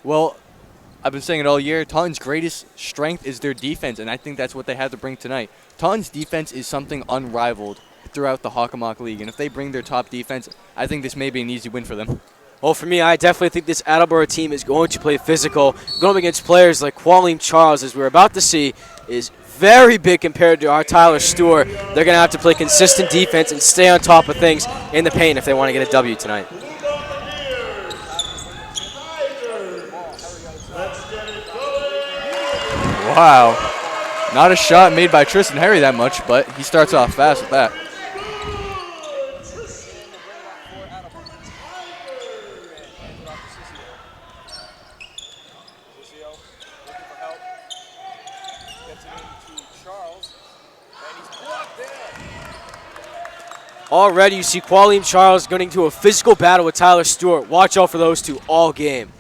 Well, I've been saying it all year. Taunton's greatest strength is their defense, and I think that's what they have to bring tonight. Taunton's defense is something unrivaled throughout the Hockomock League, and if they bring their top defense, I think this may be an easy win for them. Well, for me, I definitely think this Attleboro team is going to play physical. Going against players like Qualim Charles, as we're about to see, is very big compared to our Tyler Stewart. They're going to have to play consistent defense and stay on top of things in the paint if they want to get a W tonight. Wow. Not a shot made by Tristan Harry that much, but he starts off fast with that. Already you see Qualim Charles going into a physical battle with Tyler Stewart. Watch out for those two all game.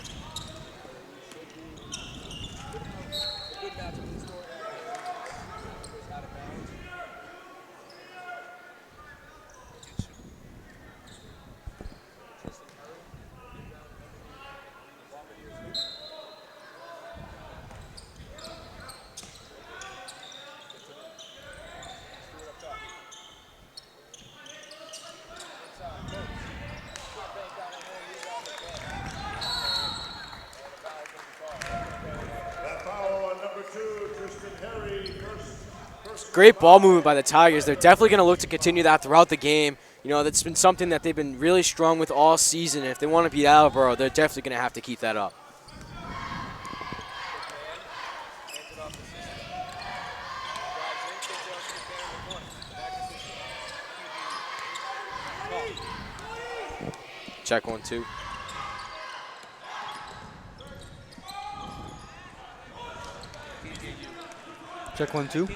Great ball movement by the Tigers. They're definitely going to look to continue that throughout the game. You know, that's been something that they've been really strong with all season. And if they want to beat Attleboro, they're definitely going to have to keep that up. Check 1-2. Check 1-2.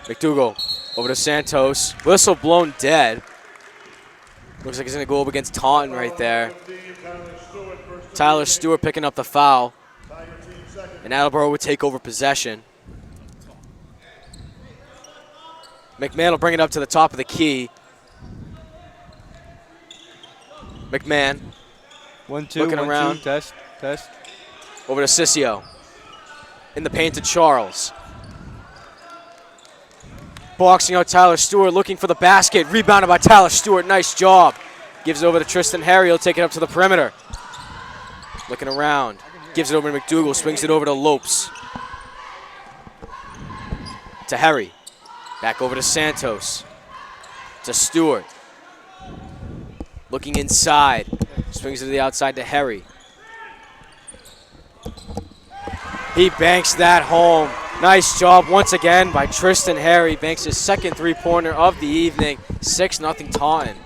McDougal over to Santos. Whistle blown dead. Looks like he's going to go up against Taunton right there. Tyler Stewart picking up the foul. And Attleboro would take over possession. McMahon will bring it up to the top of the key. McMahon. 1-2. Looking around. Test. Over to Sissio. In the paint to Charles. Boxing out Tyler Stewart, looking for the basket. Rebounded by Tyler Stewart. Nice job. Gives it over to Tristan Harry. He'll take it up to the perimeter. Looking around. Gives it over to McDougal. Swings it over to Lopes. To Harry. Back over to Santos. To Stewart. Looking inside. Swings it to the outside to Harry. He banks that home. Nice job once again by Tristan Harry. Banks his second three-pointer of the evening. 6-0 Taunton.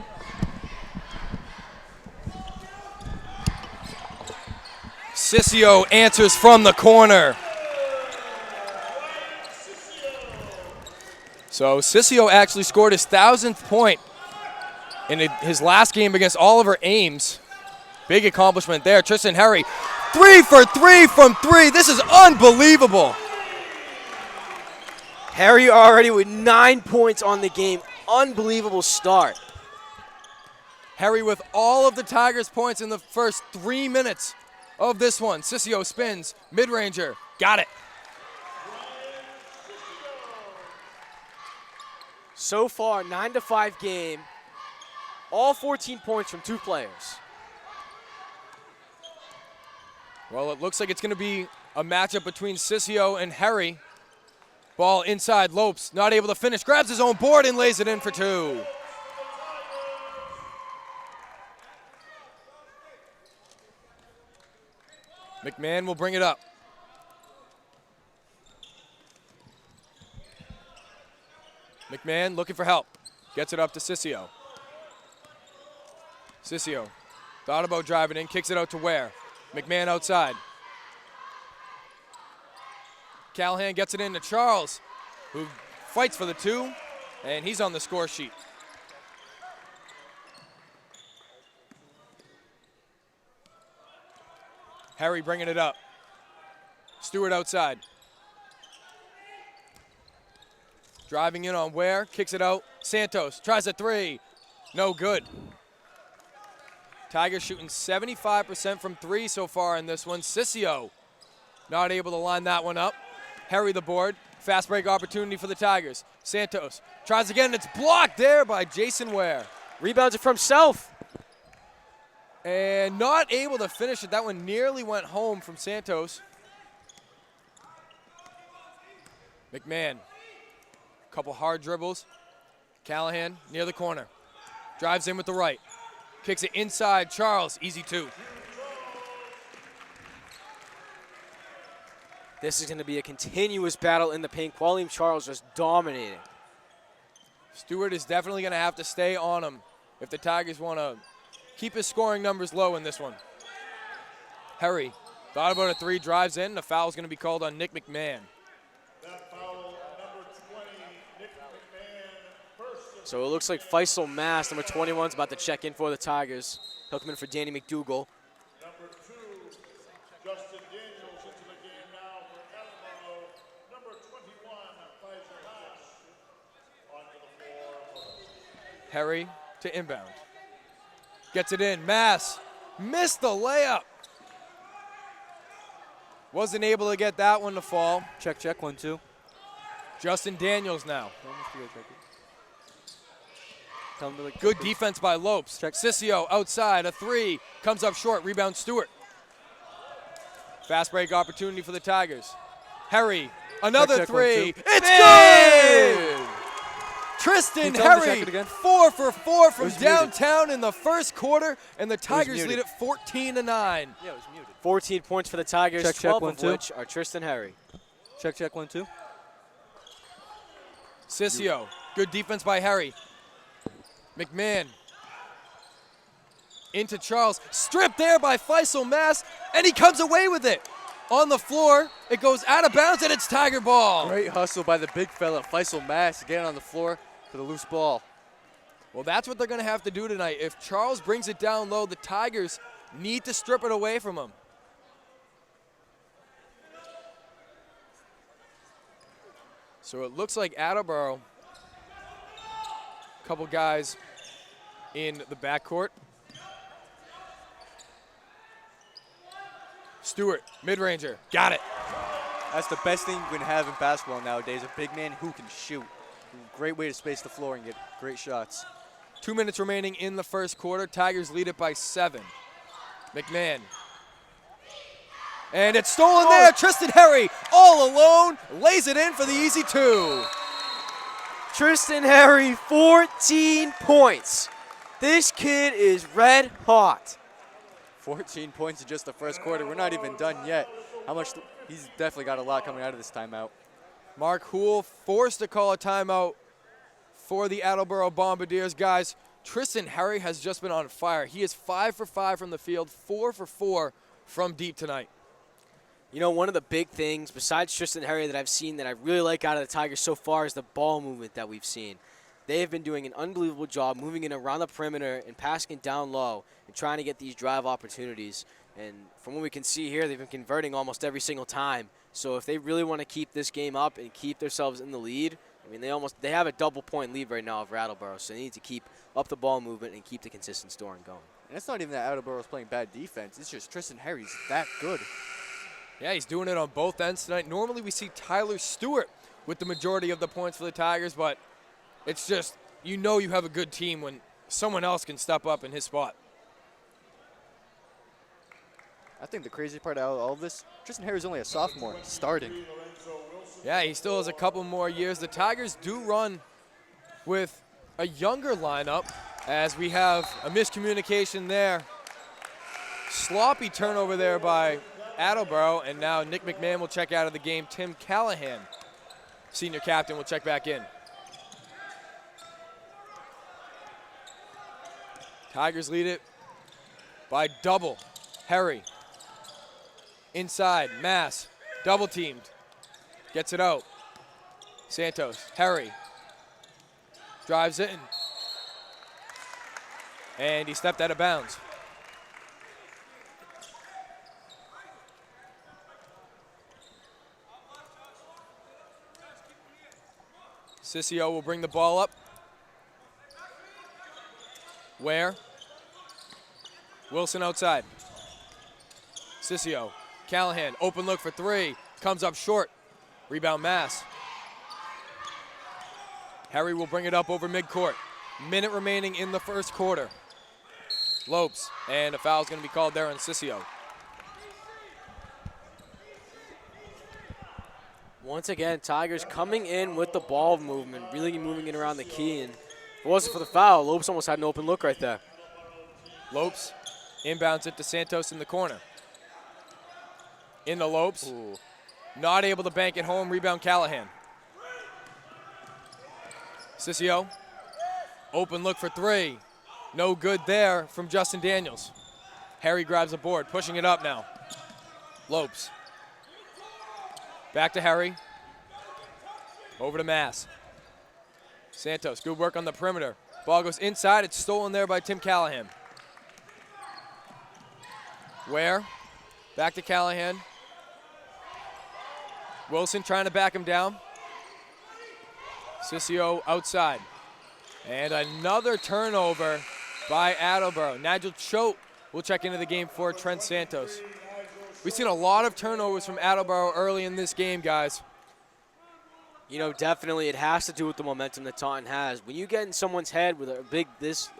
Sissio answers from the corner. So Sissio actually scored his 1,000th point in his last game against Oliver Ames. Big accomplishment there. Tristan Harry, 3 for 3 from 3. This is unbelievable. Harry already with 9 points on the game. Unbelievable start. Harry with all of the Tigers' points in the first 3 minutes of this one. Sissio spins, mid-ranger, got it. So far, 9-5 game. All 14 points from 2 players. Well, it looks like it's going to be a matchup between Sissio and Harry. Ball inside, Lopes not able to finish, grabs his own board and lays it in for 2. McMahon will bring it up. McMahon looking for help. Gets it up to Sissio. Sissio thought about driving in, kicks it out to Ware. McMahon outside. Callahan gets it in to Charles, who fights for the 2, and he's on the score sheet. Harry bringing it up. Stewart outside. Driving in on Ware, kicks it out. Santos tries a 3. No good. Tigers shooting 75% from 3 so far in this one. Sissio not able to line that one up. Harry the board. Fast break opportunity for the Tigers. Santos tries again. It's blocked there by Jason Ware. Rebounds it for himself. And not able to finish it. That one nearly went home from Santos. McMahon, couple hard dribbles. Callahan near the corner. Drives in with the right. Kicks it inside. Charles, easy two. This is going to be a continuous battle in the paint. Qualim Charles just dominating. Stewart is definitely going to have to stay on him if the Tigers want to keep his scoring numbers low in this one. Harry thought about a three, drives in. The foul is going to be called on Nick McMahon. That foul, number 20, Nick McMahon, first. So it looks like Faisal Mass, number 21, is about to check in for the Tigers. He'll come in for Danny McDougal. Number 2, Justin Daniels into the game now for Attleboro. Number 21, Faisal Mass, onto the floor. Harry to inbound. Gets it in. Mass missed the layup. Wasn't able to get that one to fall. Check, check, 1-2. Justin Daniels now. Tell him to like Good defense by Lopes. Check. Sissio outside, a three. Comes up short, rebound Stewart. Fast break opportunity for the Tigers. Harry, another check, three. 1-2. It's Bang! good! Tristan Can you tell him to check Harry, it again? 4 for 4 from was muted. downtown in the first quarter, and the Tigers lead muted. it 14-9. Yeah, it was muted. 14 points for the Tigers, Check, check, 12 of 1-2. which are Tristan Harry. Check, check, 1-2. Sissio, good defense by Harry. McMahon into Charles, stripped there by Faisal Mass, and he comes away with it. On the floor, it goes out of bounds, and it's Tiger ball. Great hustle by the big fella, Faisal Mass, getting on the floor for the loose ball. Well, that's what they're going to have to do tonight. If Charles brings it down low, the Tigers need to strip it away from him. So it looks like Attleboro, a couple guys in the backcourt. Stewart, mid-ranger, got it. That's the best thing you can have in basketball nowadays, a big man who can shoot. Great way to space the floor and get great shots. 2 minutes remaining in the first quarter. Tigers lead it by 7. McMahon. And it's stolen there. Tristan Harry all alone lays it in for the easy two. Tristan Harry, 14 points. This kid is red hot. 14 points in just the first quarter. We're not even done yet. He's definitely got a lot coming out of this timeout. Mark Houle forced to call a timeout for the Attleboro Bombardiers. Guys, Tristan Harry has just been on fire. He is 5 for 5 from the field, 4 for 4 from deep tonight. You know, one of the big things besides Tristan Harry that I've seen that I really like out of the Tigers so far is the ball movement that we've seen. They have been doing an unbelievable job moving it around the perimeter and passing it down low and trying to get these drive opportunities. And from what we can see here, they've been converting almost every single time. So if they really want to keep this game up and keep themselves in the lead, I mean, they have a double-point lead right now over Attleboro, so they need to keep up the ball movement and keep the consistent scoring going. And it's not even that Attleboro's playing bad defense. It's just Tristan Harry's that good. Yeah, he's doing it on both ends tonight. Normally we see Tyler Stewart with the majority of the points for the Tigers, but it's just, you know you have a good team when someone else can step up in his spot. I think the crazy part out of all this, Tristan Harry's only a sophomore starting. Yeah, he still has a couple more years. The Tigers do run with a younger lineup as we have a miscommunication there. Sloppy turnover there by Attleboro, and now Nick McMahon will check out of the game. Tim Callahan, senior captain, will check back in. Tigers lead it by double. Harry inside, Mass, double teamed, gets it out. Santos, Harry, drives in, and he stepped out of bounds. Sissio will bring the ball up. Ware. Wilson outside. Sissio. Callahan, open look for three. Comes up short. Rebound Mass. Harry will bring it up over midcourt. Minute remaining in the first quarter. Lopes, and a foul is going to be called there on Sissio. Once again, Tigers coming in with the ball movement, really moving it around the key. And if it wasn't for the foul, Lopes almost had an open look right there. Lopes inbounds it to Santos in the corner. Into Lopes. Ooh. Not able to bank it home. Rebound Callahan. Sissio. Open look for three. No good there from Justin Daniels. Harry grabs a board, pushing it up now. Lopes. Back to Harry. Over to Mass. Santos, good work on the perimeter. Ball goes inside. It's stolen there by Tim Callahan. Ware. Back to Callahan. Wilson trying to back him down. Sissio outside. And another turnover by Attleboro. Nigel Choate will check into the game for Trent Santos. We've seen a lot of turnovers from Attleboro early in this game, guys. You know, definitely it has to do with the momentum that Taunton has. When you get in someone's head with a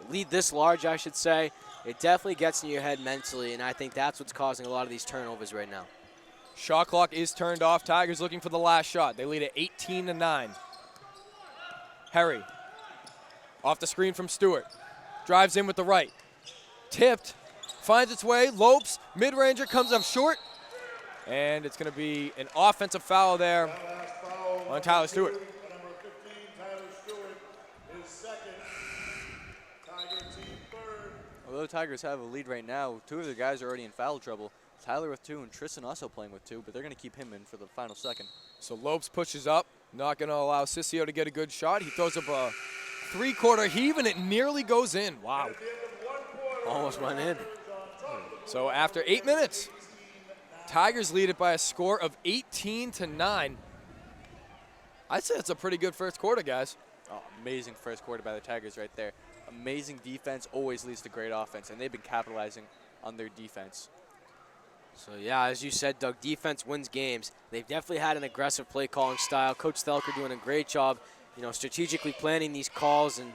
lead this large, I should say, it definitely gets in your head mentally, and I think that's what's causing a lot of these turnovers right now. Shot clock is turned off. Tigers looking for the last shot. They lead at 18-9. Harry, off the screen from Stewart. Drives in with the right. Tipped, finds its way. Lopes, mid-ranger, comes up short. And it's going to be an offensive foul there on Tyler Stewart. Number 15, Tyler Stewart, his second. Tiger team third. Although Tigers have a lead right now, two of the guys are already in foul trouble. Tyler with 2 and Tristan also playing with 2, but they're going to keep him in for the final second. So Lopes pushes up, not going to allow Sissio to get a good shot. He throws up a three-quarter heave, and it nearly goes in. Wow. Almost went in. So after 8 minutes, Tigers lead it by a score of 18-9. I'd say it's a pretty good first quarter, guys. Oh, amazing first quarter by the Tigers right there. Amazing defense always leads to great offense, and they've been capitalizing on their defense. So, yeah, as you said, Doug, defense wins games. They've definitely had an aggressive play calling style. Coach Thelker doing a great job, strategically planning these calls and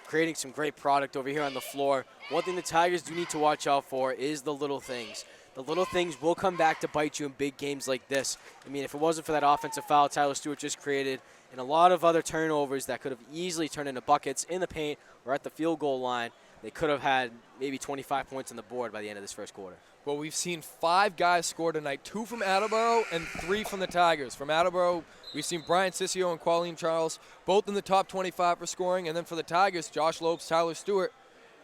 creating some great product over here on the floor. One thing the Tigers do need to watch out for is the little things. The little things will come back to bite you in big games like this. I mean, if it wasn't for that offensive foul Tyler Stewart just created and a lot of other turnovers that could have easily turned into buckets in the paint or at the field goal line, they could have had maybe 25 points on the board by the end of this first quarter. Well, we've seen 5 guys score tonight, 2 from Attleboro and 3 from the Tigers. From Attleboro, we've seen Brian Sissio and Qualim Charles, both in the top 25 for scoring. And then for the Tigers, Josh Lopes, Tyler Stewart,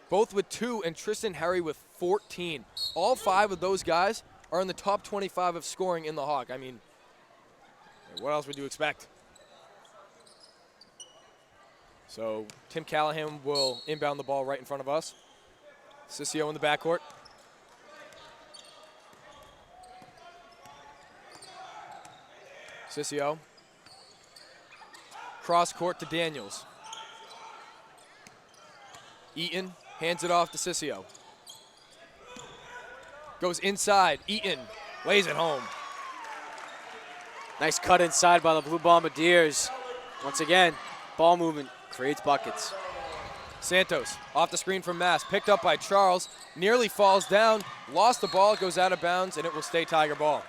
both with 2, and Tristan Harry with 14. All 5 of those guys are in the top 25 of scoring in the Hawk. I mean, what else would you expect? So Tim Callahan will inbound the ball right in front of us. Sissio in the backcourt. Sissio. Cross court to Daniels. Eaton hands it off to Sissio. Goes inside. Eaton lays it home. Nice cut inside by the Blue Bombardiers. Once again, ball movement creates buckets. Santos off the screen from Mass. Picked up by Charles. Nearly falls down. Lost the ball. Goes out of bounds, and it will stay Tiger ball.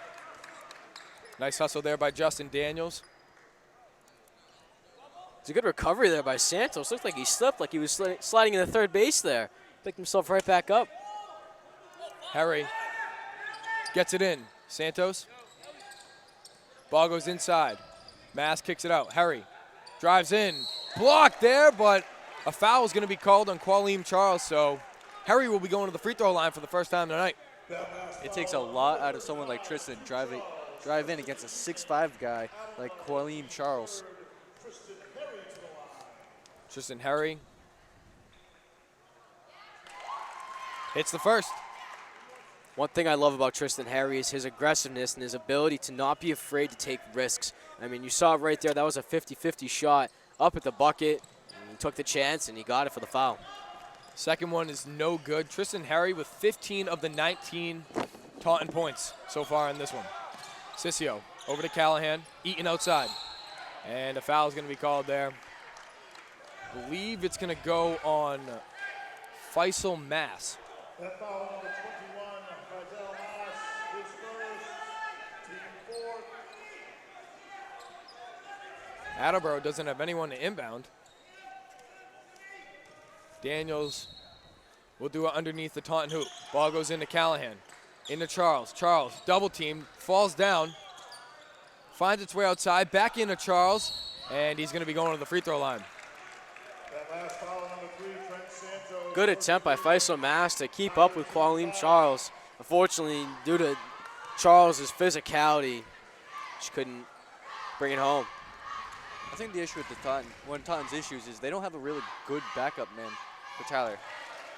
Nice hustle there by Justin Daniels. It's a good recovery there by Santos. Looked like he slipped, like he was sliding in the third base there. Picked himself right back up. Harry gets it in. Santos. Ball goes inside. Mass kicks it out. Harry drives in. Blocked there, but a foul is going to be called on Qualim Charles. So Harry will be going to the free throw line for the first time tonight. It takes a lot out of someone like Tristan drive in against a 6'5" guy like Qualim Charles. Tristan Harry hits the first. One thing I love about Tristan Harry is his aggressiveness and his ability to not be afraid to take risks. I mean, you saw it right there. That was a 50-50 shot up at the bucket. And he took the chance, and he got it for the foul. Second one is no good. Tristan Harry with 15 of the 19 Taunton points so far in this one. Sissio over to Callahan. Eaton outside. And a foul is going to be called there believe it's going to go on Faisal Mass. That foul on number 21, Faisal Mass, his first, team fourth. Attleboro doesn't have anyone to inbound. Daniels will do it underneath the Taunton hoop. Ball goes into Callahan. Into Charles. Charles, double team, falls down. Finds its way outside, back into Charles, and he's going to be going to the free throw line. That last foul, number 3, Trent Santos. Good attempt by Faisal Mass to keep up with Qualim Charles. Unfortunately, due to Charles's physicality, she couldn't bring it home. I think the issue with one of Taunton's issues is they don't have a really good backup man for Tyler.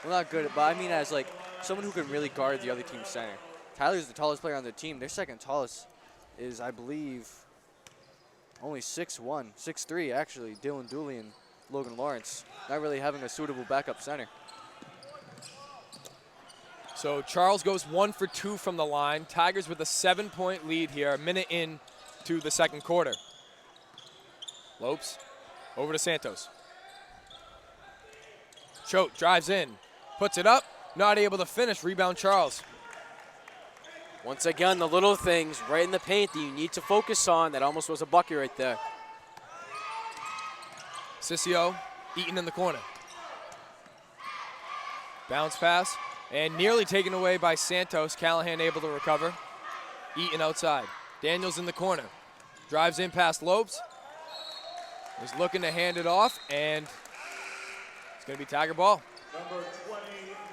Well, not good, but I mean as like someone who can really guard the other team's center. Tyler's the tallest player on their team. Their second tallest is, I believe, only 6'1", 6'3", actually, Dylan Dooley and Logan Lawrence. Not really having a suitable backup center. So Charles goes 1 for 2 from the line. Tigers with a 7-point lead here, a minute in to the second quarter. Lopes over to Santos. Choate drives in, puts it up, not able to finish. Rebound Charles. Once again, the little things right in the paint that you need to focus on. That almost was a bucket right there. Sissio, Eaton in the corner. Bounce pass, and nearly taken away by Santos. Callahan able to recover. Eaton outside. Daniels in the corner. Drives in past Lopes. Is looking to hand it off, and it's going to be Tiger ball. Number 20,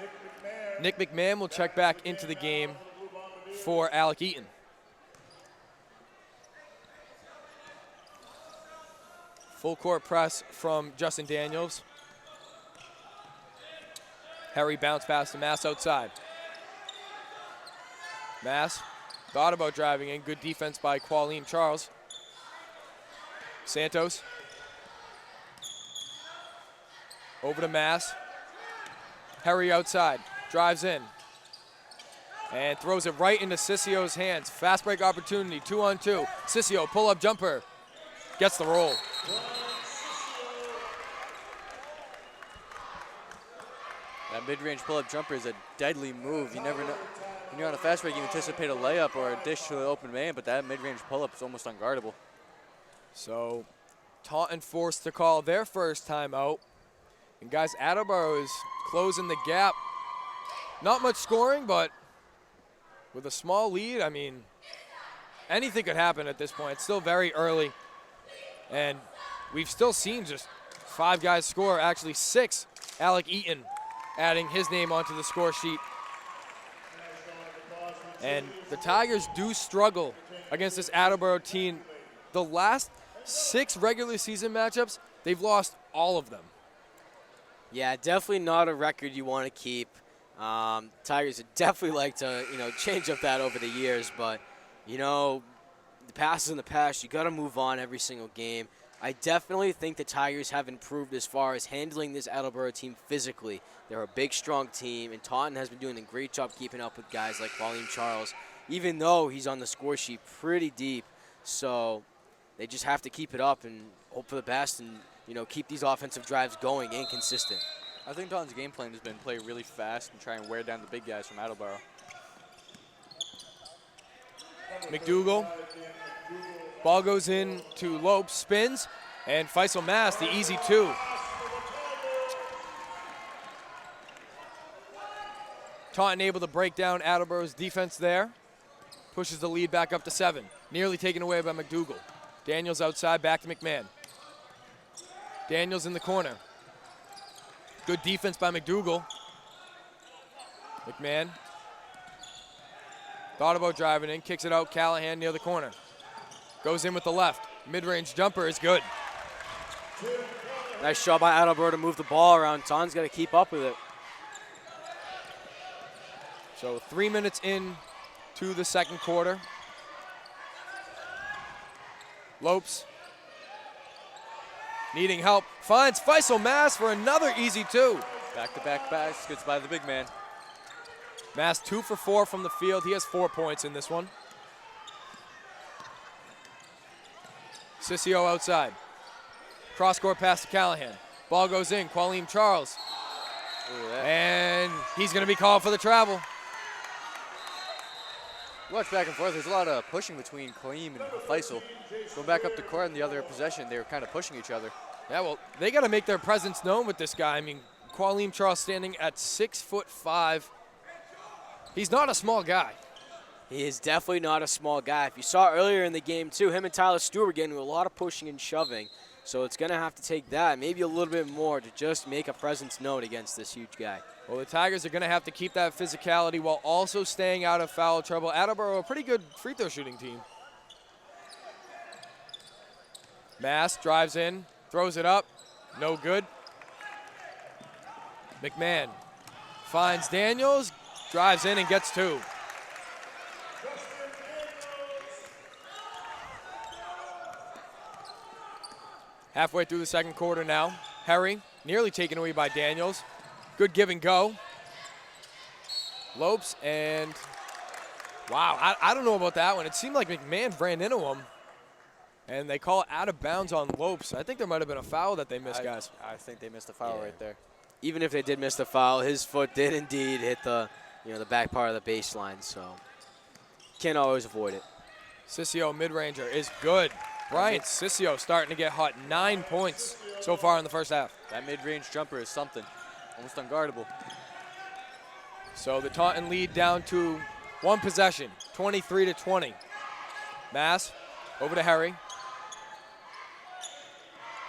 Nick McMahon. Nick McMahon will check back into the game for Alec Eaton. Full court press from Justin Daniels. Harry bounce pass to Mass outside. Mass thought about driving in. Good defense by Qualim Charles. Santos. Over to Mass. Harry outside. Drives in. And throws it right into Sissio's hands. Fast break opportunity. 2-on-2. Sissio, pull-up jumper. Gets the roll. That mid-range pull-up jumper is a deadly move. You never know. When you're on a fast break, you anticipate a layup or a dish to the open man, but that mid-range pull-up is almost unguardable. So Taunton forced to call their first timeout. And guys, Attleboro is closing the gap. Not much scoring, but with a small lead, I mean, anything could happen at this point. It's still very early. And we've still seen just 5 guys score, actually 6. Alec Eaton adding his name onto the score sheet. And the Tigers do struggle against this Attleboro team. The last 6 regular season matchups, they've lost all of them. Yeah, definitely not a record you want to keep. Tigers would definitely like to, change up that over the years, but, the past is in the past. You got to move on every single game. I definitely think the Tigers have improved as far as handling this Attleboro team physically. They're a big, strong team, and Taunton has been doing a great job keeping up with guys like Qualim Charles, even though he's on the score sheet pretty deep. So they just have to keep it up and hope for the best and, keep these offensive drives going and consistent. I think Taunton's game plan has been play really fast and try and wear down the big guys from Attleboro. McDougal. Ball goes in to Lopes, spins, and Faisal Mass, the easy 2. Taunton able to break down Attleboro's defense there. Pushes the lead back up to 7. Nearly taken away by McDougal. Daniels outside, back to McMahon. Daniels in the corner. Good defense by McDougal. McMahon. Thought about driving in, kicks it out, Callahan near the corner. Goes in with the left. Mid-range jumper is good. Nice shot by Attleboro to move the ball around. Taunton's got to keep up with it. So 3 minutes in to the second quarter. Lopes needing help. Finds Faisal Mass for another easy 2. Back-to-back baskets by the big man. Mass 2 for 4 from the field. He has 4 points in this one. Sissio outside. Cross-court pass to Callahan. Ball goes in. Qualeem Charles. Ooh, And he's going to be called for the travel. watch back and forth. There's a lot of pushing between Qualeem and Faisal. Going back up the court in the other possession, they were kind of pushing each other. Yeah, well, they got to make their presence known with this guy. I mean, Qualeem Charles standing at 6'5". He's not a small guy. He is definitely not a small guy. If you saw earlier in the game, too, him and Tyler Stewart were getting a lot of pushing and shoving. So it's going to have to take that, maybe a little bit more, to just make a presence known against this huge guy. Well, the Tigers are going to have to keep that physicality while also staying out of foul trouble. Attleboro, a pretty good free throw shooting team. Mass drives in, throws it up, no good. McMahon finds Daniels, drives in and gets 2. Halfway through the second quarter now. Harry nearly taken away by Daniels. Good give and go. Lopes and, wow, I don't know about that one. It seemed like McMahon ran into him, and they call it out of bounds on Lopes. I think there might have been a foul that they missed, guys. I think they missed a foul right there. Even if they did miss the foul, his foot did indeed hit the, the back part of the baseline, so can't always avoid it. Sissio mid-ranger is good. Bryant Sissio starting to get hot. 9 points so far in the first half. That mid-range jumper is something. Almost unguardable. So the Taunton lead down to 1 possession, 23-20. Mass over to Harry.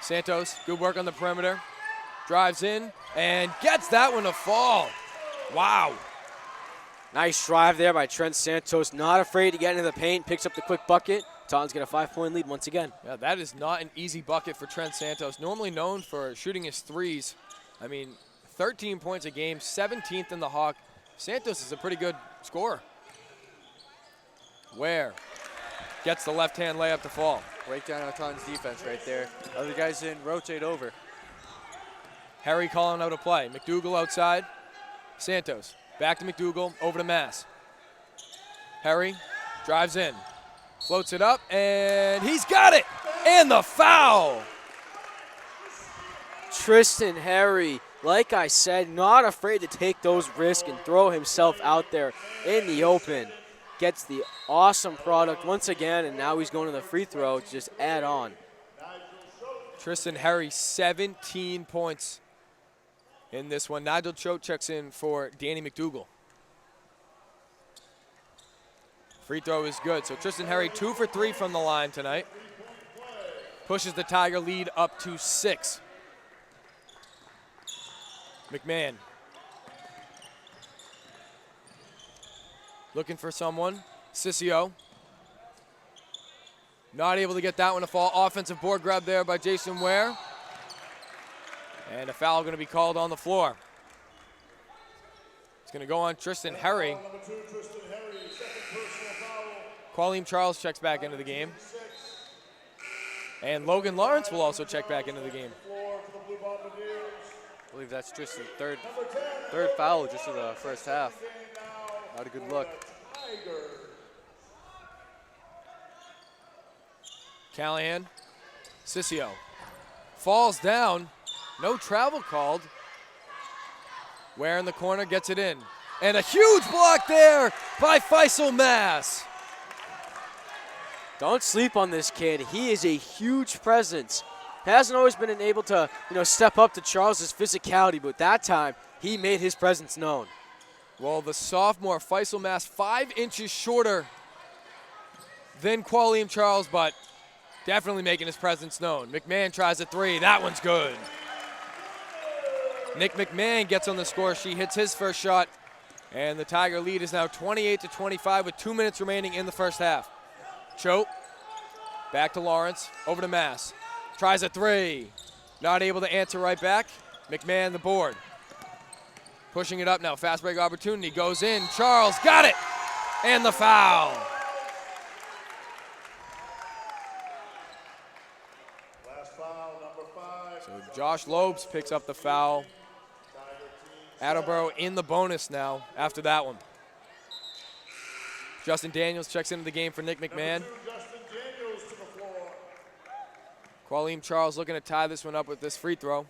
Santos, good work on the perimeter. Drives in and gets that one to fall. Wow. Nice drive there by Trent Santos. Not afraid to get into the paint. Picks up the quick bucket. Taunton's got a 5-point lead once again. Yeah, that is not an easy bucket for Trent Santos. Normally known for shooting his threes. I mean, 13 points a game, 17th in the Hawk. Santos is a pretty good scorer. Ware gets the left-hand layup to fall. Breakdown on Taunton's defense right there. Other guys in, rotate over. Harry calling out a play. McDougal outside. Santos back to McDougal, over to Mass. Harry drives in, floats it up, and he's got it! And the foul! Tristan Harry, like I said, not afraid to take those risks and throw himself out there in the open. Gets the awesome product once again, and now he's going to the free throw to just add on. Tristan Harry, 17 points in this one. Nigel Choate checks in for Danny McDougal. Free throw is good. So Tristan Harry 2 for 3 from the line tonight. Pushes the Tiger lead up to 6. McMahon. Looking for someone. Sissio. Not able to get that one to fall. Offensive board grab there by Jason Ware. And a foul going to be called on the floor. It's going to go on Tristan Harry. Qualeem Charles checks back into the game. And Logan Lawrence will also check back into the game. I believe that's Tristan's third foul just in the first half. Not a good look. Callahan. Sissio. Falls down. No travel called. Ware in the corner gets it in. And a huge block there by Faisal Mass. Don't sleep on this kid. He is a huge presence. Hasn't always been able to, step up to Charles's physicality, but that time he made his presence known. Well, the sophomore Faisal Mass 5 inches shorter than Qualeem Charles, but definitely making his presence known. McMahon tries a 3. That one's good. Nick McMahon gets on the score sheet, hits his first shot, and the Tiger lead is now 28-25 with 2 minutes remaining in the first half. Choate, back to Lawrence, over to Mass. Tries a 3. Not able to answer right back. McMahon the board. Pushing it up now, fast break opportunity, goes in. Charles got it, and the foul. Last foul, number 5. So Josh Lopes picks up the foul. Attleboro in the bonus now after that one. Justin Daniels checks into the game for Nick McMahon. Justin Daniels to the floor. Qualeem Charles looking to tie this one up with this free throw.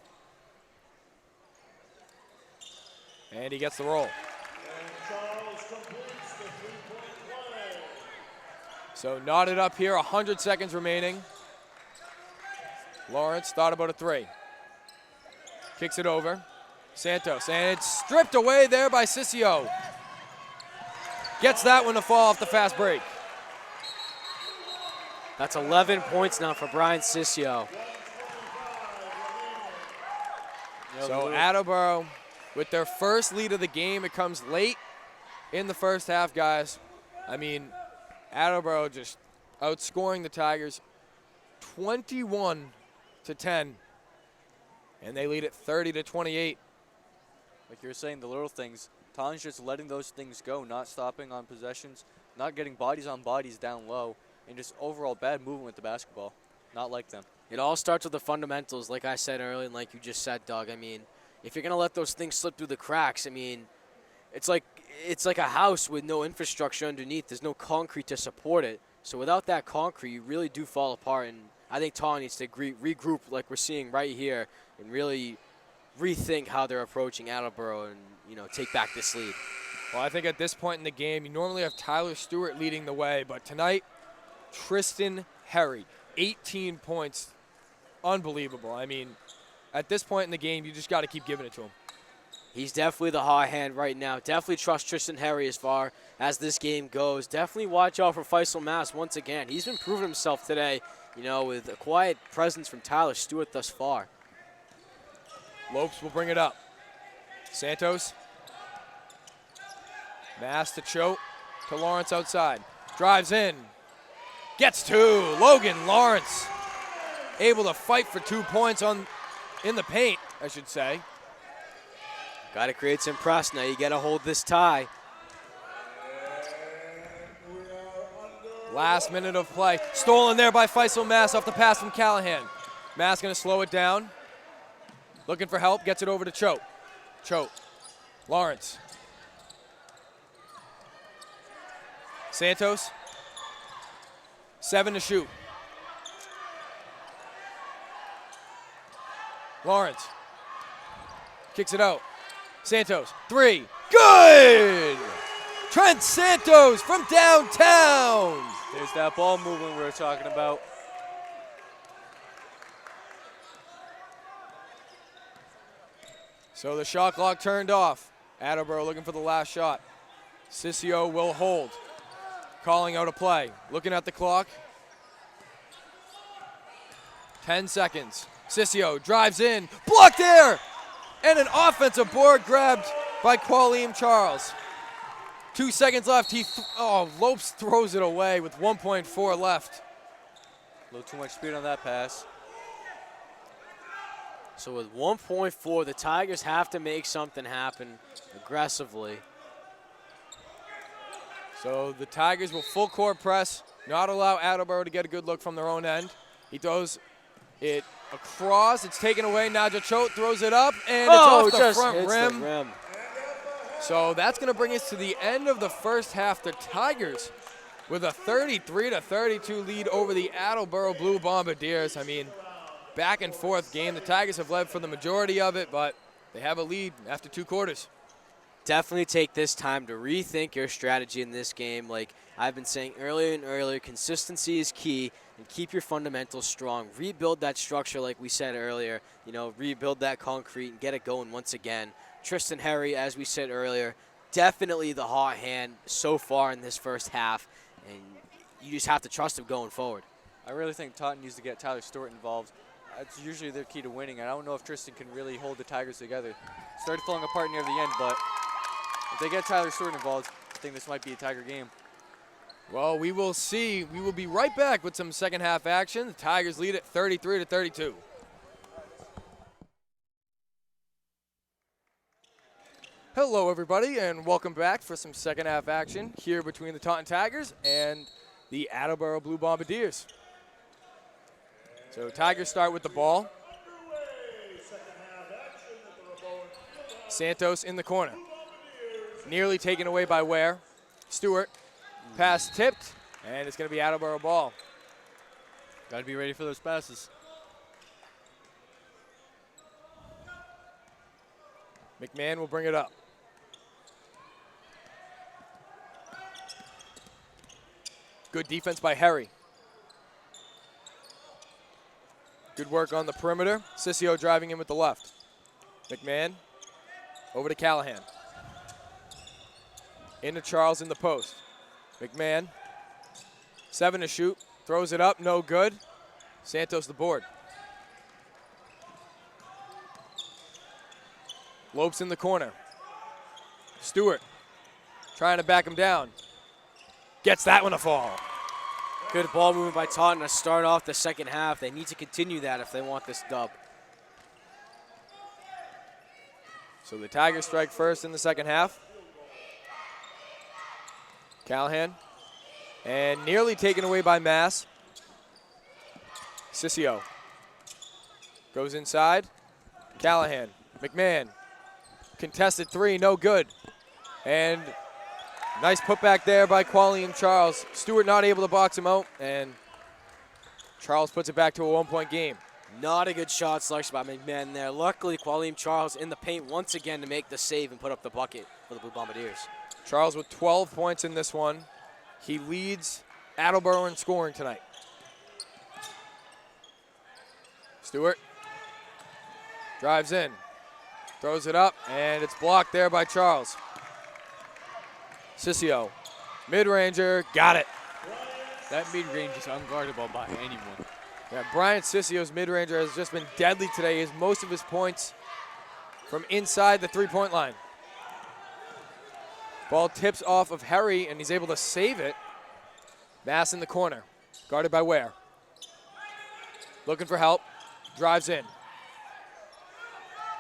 And he gets the roll. And Charles completes the three-point play. So knotted up here, 100 seconds remaining. Lawrence thought about a three. Kicks it over. Santos, and it's stripped away there by Sissio. Gets that one to fall off the fast break. That's 11 points now for Brian Sissio. So Attleboro, with their first lead of the game, it comes late in the first half, guys. I mean, Attleboro just outscoring the Tigers 21-10, and they lead it 30-28. Like you were saying, the little things. Taunton's just letting those things go, not stopping on possessions, not getting bodies on bodies down low, and just overall bad movement with the basketball. Not like them. It all starts with the fundamentals, like I said earlier, and like you just said, Doug. I mean, if you're gonna let those things slip through the cracks, I mean, it's like a house with no infrastructure underneath. There's no concrete to support it. So without that concrete, you really do fall apart. And I think Taunton needs to regroup, like we're seeing right here, and really rethink how they're approaching Attleboro and take back this lead. Well, I think at this point in the game, you normally have Tyler Stewart leading the way, but tonight, Tristan Harry, 18 points. Unbelievable. I mean, at this point in the game, you just got to keep giving it to him. He's definitely the hot hand right now. Definitely trust Tristan Harry as far as this game goes. Definitely watch out for Faisal Mass once again. He's been proving himself today, with a quiet presence from Tyler Stewart thus far. Lopes will bring it up. Santos. Mass to Choate to Lawrence outside. Drives in. Gets two. Logan Lawrence able to fight for 2 points in the paint, I should say. Got to create some press now. You got to hold this tie. Last minute of play. Stolen there by Faisal Mass off the pass from Callahan. Mass going to slow it down. Looking for help. Gets it over to Choate. Choate. Lawrence. Santos. 7 to shoot. Lawrence. Kicks it out. Santos. 3. Good! Trent Santos from downtown. There's that ball movement we were talking about. So the shot clock turned off. Attleboro looking for the last shot. Sissio will hold. Calling out a play. Looking at the clock. 10 seconds. Sissio drives in. Blocked there! And an offensive board grabbed by Qualeem Charles. 2 seconds left. Lopes throws it away with 1.4 left. A little too much speed on that pass. So with 1.4, the Tigers have to make something happen aggressively. So the Tigers will full court press, not allow Attleboro to get a good look from their own end. He throws it across. It's taken away. Naja Choate throws it up, and it's off the front rim. So that's going to bring us to the end of the first half. The Tigers with a 33-32 lead over the Attleboro Blue Bombardiers. I mean, back and forth game. The Tigers have led for the majority of it, but they have a lead after 2 quarters. Definitely take this time to rethink your strategy in this game. Like I've been saying earlier and earlier, consistency is key, and keep your fundamentals strong. Rebuild that structure like we said earlier. Rebuild that concrete and get it going once again. Tristan Harry, as we said earlier, definitely the hot hand so far in this first half, and you just have to trust him going forward. I really think Taunton needs to get Tyler Stewart involved. That's usually their key to winning. I don't know if Tristan can really hold the Tigers together. Started falling apart near the end, but if they get Tyler Stewart involved, I think this might be a Tiger game. Well, we will see. We will be right back with some second half action. The Tigers lead at 33-32. Hello, everybody, and welcome back for some second half action here between the Taunton Tigers and the Attleboro Blue Bombardiers. So Tigers start with the ball. Santos in the corner. Nearly taken away by Ware. Stewart. Pass tipped, and it's going to be Attleboro ball. Got to be ready for those passes. McMahon will bring it up. Good defense by Harry. Good work on the perimeter. Sissio driving in with the left. McMahon over to Callahan. Into Charles in the post. McMahon, 7 to shoot. Throws it up, no good. Santos the board. Lopes in the corner. Stewart trying to back him down. Gets that one to fall. Good ball movement by Taunton to start off the second half. They need to continue that if they want this dub. So the Tigers strike first in the second half. Callahan. And nearly taken away by Mass. Sissio goes inside. Callahan. McMahon. Contested 3, no good. And nice putback there by Qualium Charles. Stewart not able to box him out, and Charles puts it back to a 1-point game. Not a good shot selection by McMahon there. Luckily, Qualium Charles in the paint once again to make the save and put up the bucket for the Blue Bombardiers. Charles with 12 points in this one. He leads Attleboro in scoring tonight. Stewart drives in, throws it up, and it's blocked there by Charles. Sissio, mid-ranger, got it. That mid-range is unguardable by anyone. Yeah, Brian Sissio's mid-ranger has just been deadly today. He has most of his points from inside the three-point line. Ball tips off of Harry, and he's able to save it. Mass in the corner, guarded by Ware. Looking for help, drives in.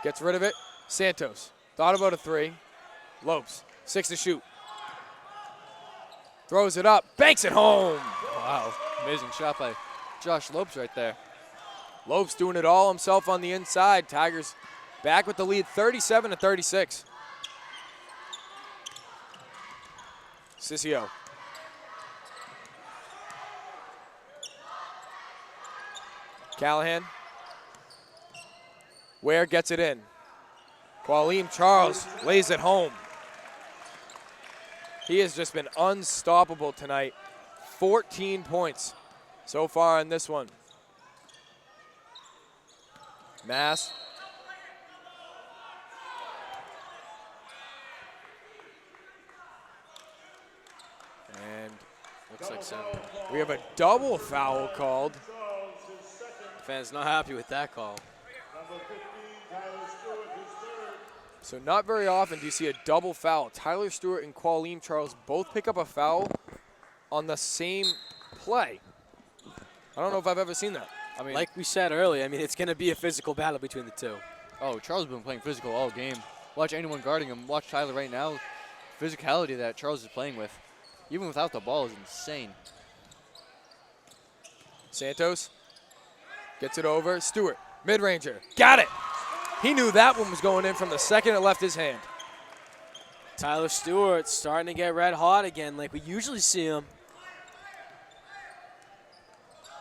Gets rid of it. Santos, thought about a 3. Lopes, 6 to shoot. Throws it up, banks it home. Wow, amazing shot by Josh Lopes right there. Lopes doing it all himself on the inside. Tigers back with the lead, 37 to 36. Sissio. Callahan. Ware gets it in. Qualium Charles lays it home. He has just been unstoppable tonight. 14 points so far in this one. Mass. And Looks like 7. we have a double foul called. Fans not happy with that call. So not very often do you see a double foul. Tyler Stewart and Qualium Charles both pick up a foul on the same play. I don't know if I've ever seen that. I mean, Like we said earlier, I mean, it's going to be a physical battle between the two. oh, Charles has been playing physical all game. Watch anyone guarding him. Watch Tyler right now. Physicality that Charles is playing with, even without the ball, is insane. Santos gets it over. Stewart, mid-ranger, got it. He knew that one was going in from the second it left his hand. Tyler Stewart starting to get red hot again like we usually see him.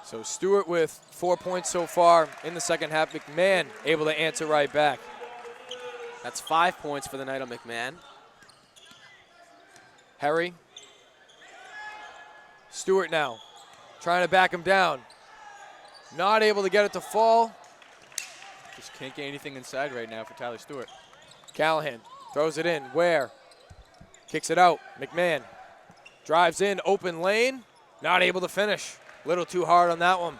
So Stewart with 4 points so far in the second half. McMahon able to answer right back. That's 5 points for the night on McMahon. Harry. Stewart now trying to back him down. Not able to get it to fall. Just can't get anything inside right now for Tyler Stewart. Callahan throws it in. Ware kicks it out. McMahon drives in, open lane. Not able to finish. Little too hard on that one.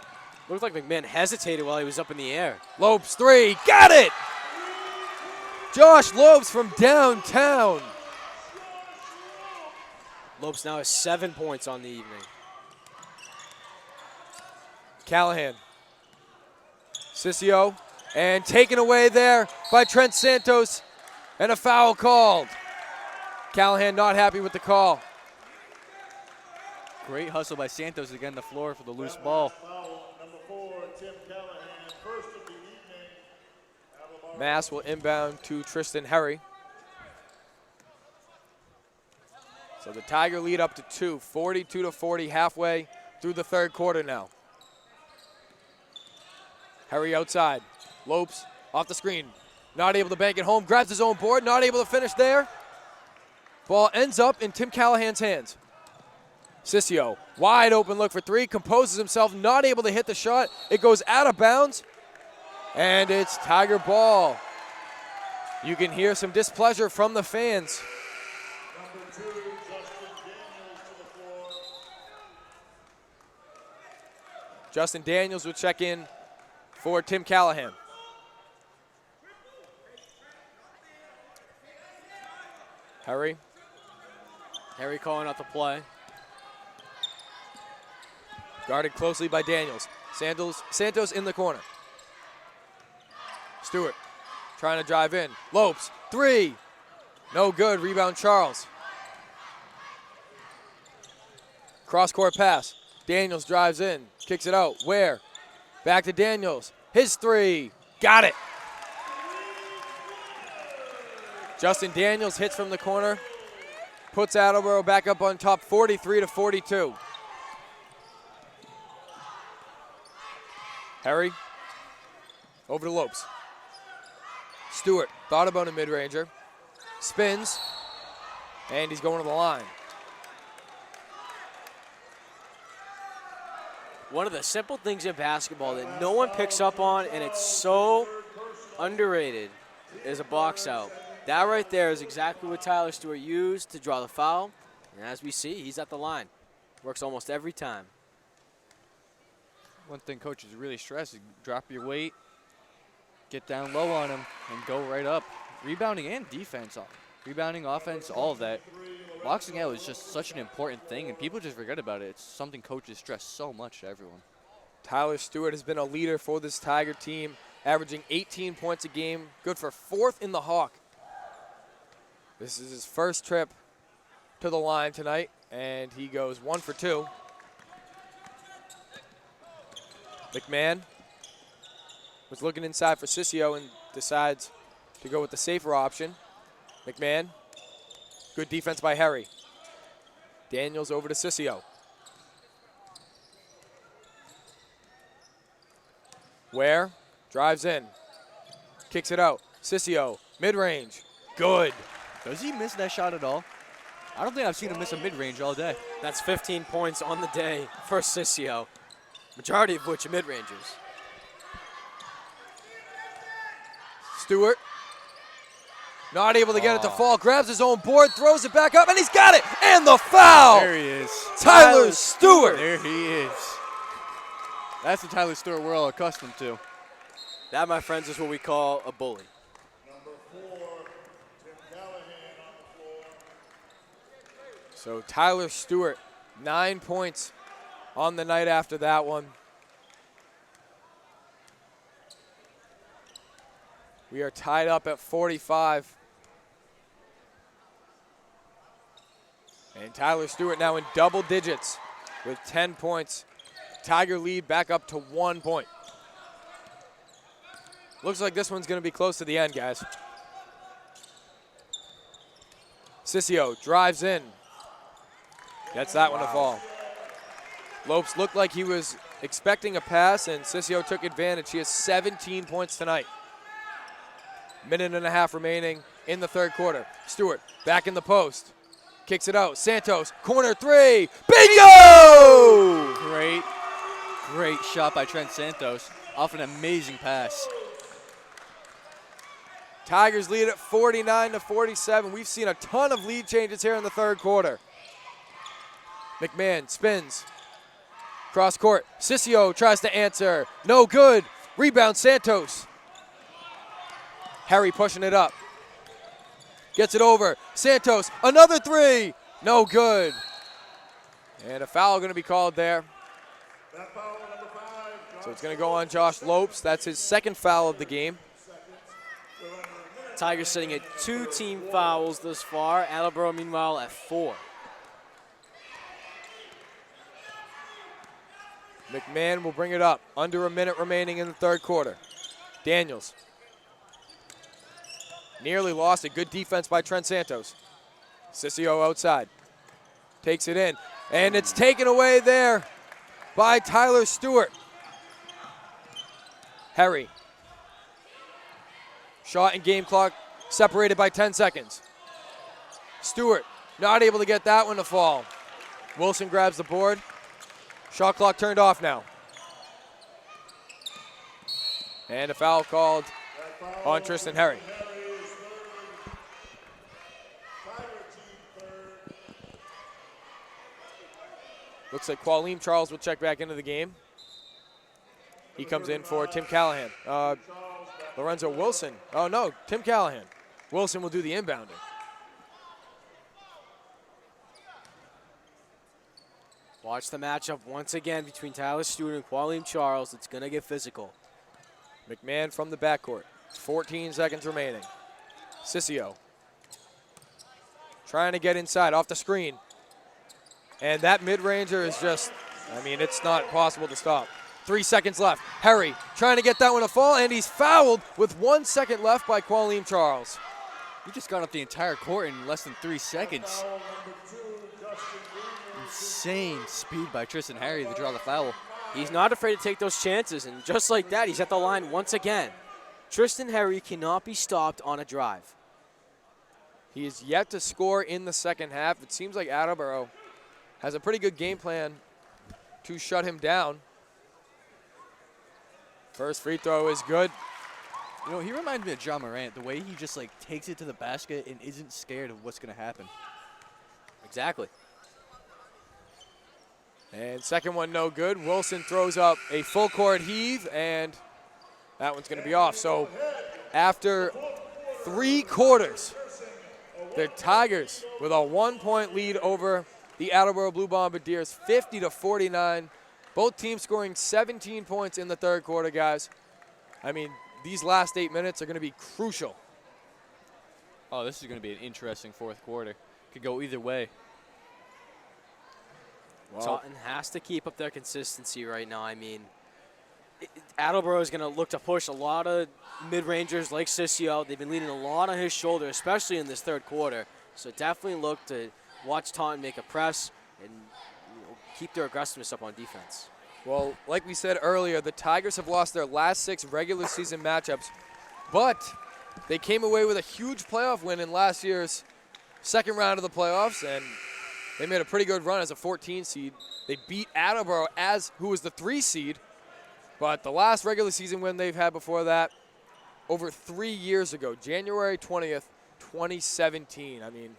Looked like McMahon hesitated while he was up in the air. Lopes 3, got it! Josh Lopes from downtown. Lopes now has 7 points on the evening. Callahan. Sissio. And taken away there by Trent Santos. And a foul called. Callahan not happy with the call. Great hustle by Santos to get on the floor for the loose ball. Number 4, Tim Callahan, first of the evening. Attleboro. Mass will inbound to Tristan Harry. So the Tiger lead up to 2, 42 to 40, halfway through the third quarter now. Harry outside. Lopes off the screen. Not able to bank it home. Grabs his own board. Not able to finish there. Ball ends up in Tim Callahan's hands. Sissio, wide open look for three, composes himself, not able to hit the shot. It goes out of bounds, and it's Tiger ball. You can hear some displeasure from the fans. Number 2, Justin Daniels to the floor. Justin Daniels will check in for Tim Callahan. Harry. Harry calling out the play. Guarded closely by Daniels. Santos in the corner. Stewart trying to drive in. Lopes, three. No good. Rebound Charles. Cross-court pass. Daniels drives in. Kicks it out. Where? Back to Daniels. His three. Got it. Justin Daniels hits from the corner. Puts Attleboro back up on top, 43-42. Harry. Over to Lopes. Stewart thought about a mid-ranger. Spins. And he's going to the line. One of the simple things in basketball that no one picks up on, and it's so underrated, is a box out. That right there is exactly what Tyler Stewart used to draw the foul. And as we see, he's at the line. Works almost every time. One thing coaches really stress is drop your weight, get down low on him, and go right up. Rebounding and defense, rebounding, offense, all of that. Boxing out is just such an important thing, and people just forget about it. It's something coaches stress so much to everyone. Tyler Stewart has been a leader for this Tiger team, averaging 18 points a game, good for 4th in the Hawk. This is his first trip to the line tonight, and he goes 1 for 2. McMahon was looking inside for Sissio and decides to go with the safer option. McMahon, good defense by Harry. Daniels over to Sissio. Ware drives in, kicks it out. Sissio, mid-range, good. Does he miss that shot at all? I don't think I've seen him miss a mid-range all day. That's 15 points on the day for Sissio, majority of which are mid-rangers. Stewart, not able to get it to fall, grabs his own board, throws it back up, and he's got it, and the foul! There he is. Tyler Stewart! There he is. That's the Tyler Stewart we're all accustomed to. That, my friends, is what we call a bully. Number 4, Tim Callahan on the floor. So Tyler Stewart, 9 points on the night after that one. We are tied up at 45. And Tyler Stewart now in double digits with 10 points. Tiger lead back up to 1 point. Looks like this one's going to be close to the end, guys. Sissio drives in. Gets that one to fall. Lopes looked like he was expecting a pass, and Sissio took advantage. He has 17 points tonight. Minute and a half remaining in the third quarter. Stewart back in the post. Kicks it out. Santos, corner three. Bingo! Great shot by Trent Santos off an amazing pass. Tigers lead at 49-47. We've seen a ton of lead changes here in the third quarter. McMahon spins. Cross court. Sissio tries to answer. No good. Rebound Santos. Harry pushing it up. Gets it over. Santos, another three. No good. And a foul going to be called there. That foul, number 5. So it's going to go on Josh Lopes. That's his second foul of the game. Tigers sitting at 2 team fouls thus far. Attleboro, meanwhile, at 4. McMahon will bring it up. Under a minute remaining in the third quarter. Daniels. Nearly lost it. Good defense by Trent Santos. Sissio outside. Takes it in. And it's taken away there by Tyler Stewart. Harry. Shot and game clock separated by 10 seconds. Stewart not able to get that one to fall. Wilson grabs the board. Shot clock turned off now. And a foul called on Tristan Harry. Looks like Qualeem Charles will check back into the game. He comes in for Tim Callahan. Lorenzo Wilson. Oh, no, Tim Callahan. Wilson will do the inbounding. Watch the matchup once again between Tyler Stewart and Qualeem Charles. It's going to get physical. McMahon from the backcourt. 14 seconds remaining. Sissio trying to get inside off the screen. And that mid-ranger is just, I mean, it's not possible to stop. 3 seconds left. Harry trying to get that one to fall, and he's fouled with 1 second left by Qualeem Charles. He just got up the entire court in less than 3 seconds. Insane speed by Tristan Harry to draw the foul. He's not afraid to take those chances, and just like that, he's at the line once again. Tristan Harry cannot be stopped on a drive. He is yet to score in the second half. It seems like Attleboro has a pretty good game plan to shut him down. First free throw is good. You know, he reminds me of John Morant, the way he just like takes it to the basket and isn't scared of what's going to happen. Exactly. And second one no good. Wilson throws up a full court heave, and that one's going to be off. So after 3 quarters, the Tigers with a 1-point lead over the Attleboro Blue Bombardiers, 50-49. Both teams scoring 17 points in the third quarter, guys. I mean, these last 8 minutes are going to be crucial. Oh, this is going to be an interesting fourth quarter. Could go either way. Well, Taunton has to keep up their consistency right now. I mean, Attleboro is going to look to push a lot of mid-rangers like Sissio. They've been leaning a lot on his shoulder, especially in this third quarter. So definitely look to watch Taunton make a press and keep their aggressiveness up on defense. well, like we said earlier, the Tigers have lost their last 6 regular season matchups, but they came away with a huge playoff win in last year's second round of the playoffs, and they made a pretty good run as a 14 seed. They beat Attleboro, who was the 3 seed, but the last regular season win they've had before that, over 3 years ago, January 20th, 2017. I mean,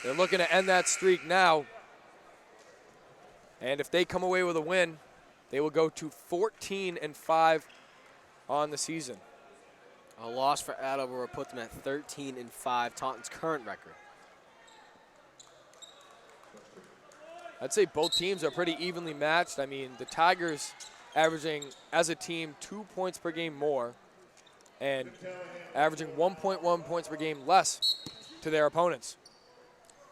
they're looking to end that streak now, and if they come away with a win, they will go to 14-5 on the season. A loss for Attleboro put them at 13-5, Taunton's current record. I'd say both teams are pretty evenly matched. I mean, the Tigers averaging, as a team, 2 points per game more and averaging 1.1 points per game less to their opponents.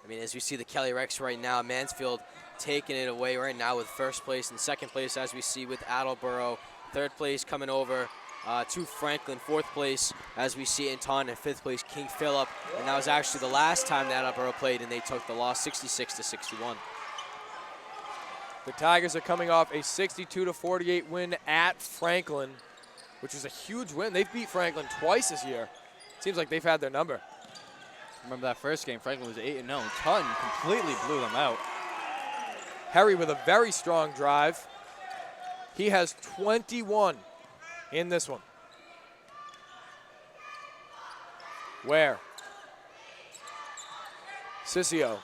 I mean, as we see the Kelly Rex right now, Mansfield taking it away right now with first place and second place, as we see with Attleboro. Third place coming over to Franklin. Fourth place, as we see in Taunton, and fifth place, King Philip. And that was actually the last time that Attleboro played, and they took the loss 66-61. The Tigers are coming off a 62-48 win at Franklin, which is a huge win. They've beat Franklin twice this year. Seems like they've had their number. Remember that first game, Franklin was 8-0. Taunton completely blew them out. Harry with a very strong drive. He has 21 in this one. Where? Sissio.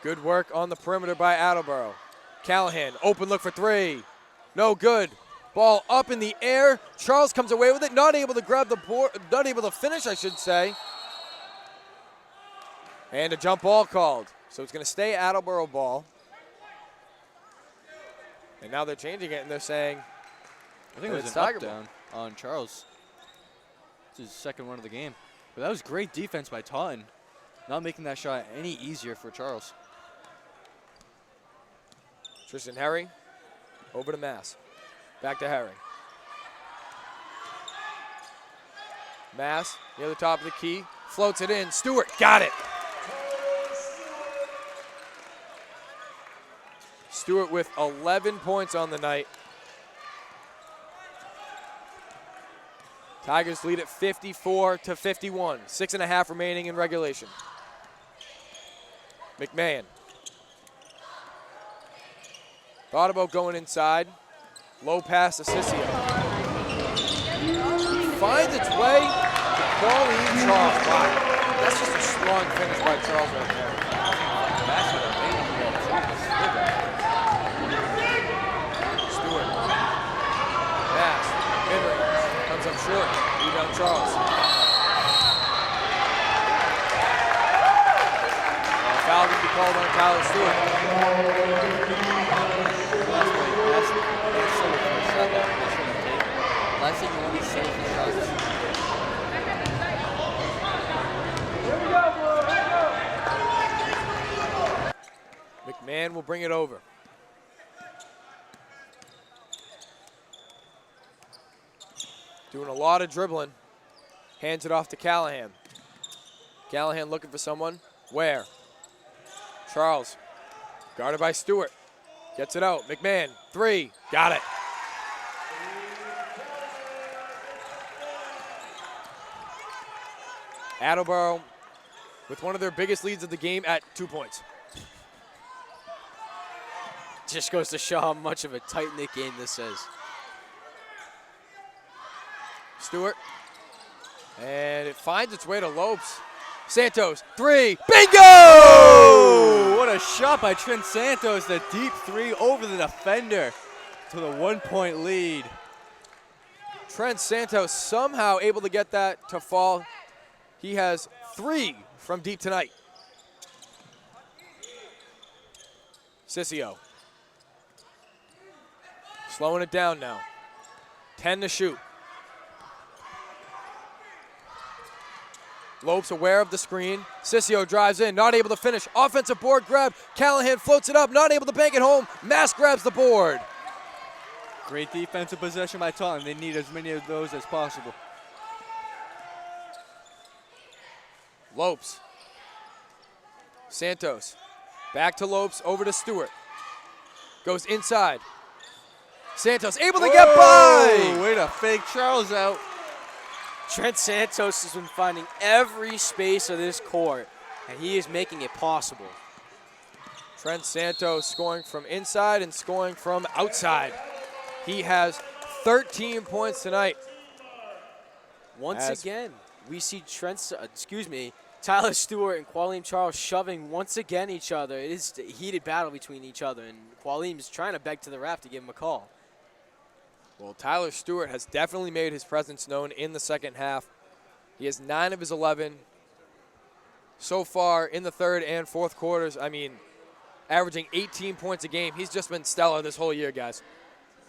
Good work on the perimeter by Attleboro. Callahan, open look for 3. No good. Ball up in the air. Charles comes away with it, not able to grab the board, not able to finish, I should say. And a jump ball called. So it's going to stay Attleboro ball. And now they're changing it, and they're saying, I think it was it's an Tiger up down on Charles. It's his second one of the game. But that was great defense by Taunton, not making that shot any easier for Charles. Tristan Harry, over to Mass. Back to Harry. Mass, near the top of the key, floats it in. Stewart, got it. Stewart with 11 points on the night. Tigers lead at 54-51. 6.5 remaining in regulation. McMahon. Thought about going inside. Low pass to Sissio. Finds its way to Pauline Charles. Wow, that's just a strong finish by Charles right there. Stewart. Pass. Mid-range. Comes up short. Rebound Charles. Foul going to be called on Tyler Stewart. Last thing you want to say for shots. McMahon will bring it over. Doing a lot of dribbling. Hands it off to Callahan. Callahan looking for someone. Where? Charles. Guarded by Stewart. Gets it out. McMahon. 3. Got it. Attleboro with one of their biggest leads of the game at 2 points. Just goes to show how much of a tight-knit game this is. Stewart. And it finds its way to Lopes. Santos, 3. Bingo! Oh, what a shot by Trent Santos. The deep 3 over the defender to the 1-point lead. Trent Santos somehow able to get that to fall. He has 3 from deep tonight. Sissio. Slowing it down now. 10 to shoot. Lopes aware of the screen. Sissio drives in, not able to finish. Offensive board grab. Callahan floats it up, not able to bank it home. Mass grabs the board. Great defensive possession by Taunton. They need as many of those as possible. Lopes. Santos. Back to Lopes, over to Stewart. Goes inside. Santos able to get by. Way to fake Charles out. Trent Santos has been finding every space of this court, and he is making it possible. Trent Santos scoring from inside and scoring from outside. He has 13 points tonight. Once again, we see Tyler Stewart and Qualim Charles shoving once again each other. It is a heated battle between each other, and Qualim is trying to beg to the ref to give him a call. Well, Tyler Stewart has definitely made his presence known in the second half. He has 9 of his 11 so far in the third and fourth quarters. I mean, averaging 18 points a game. He's just been stellar this whole year, guys.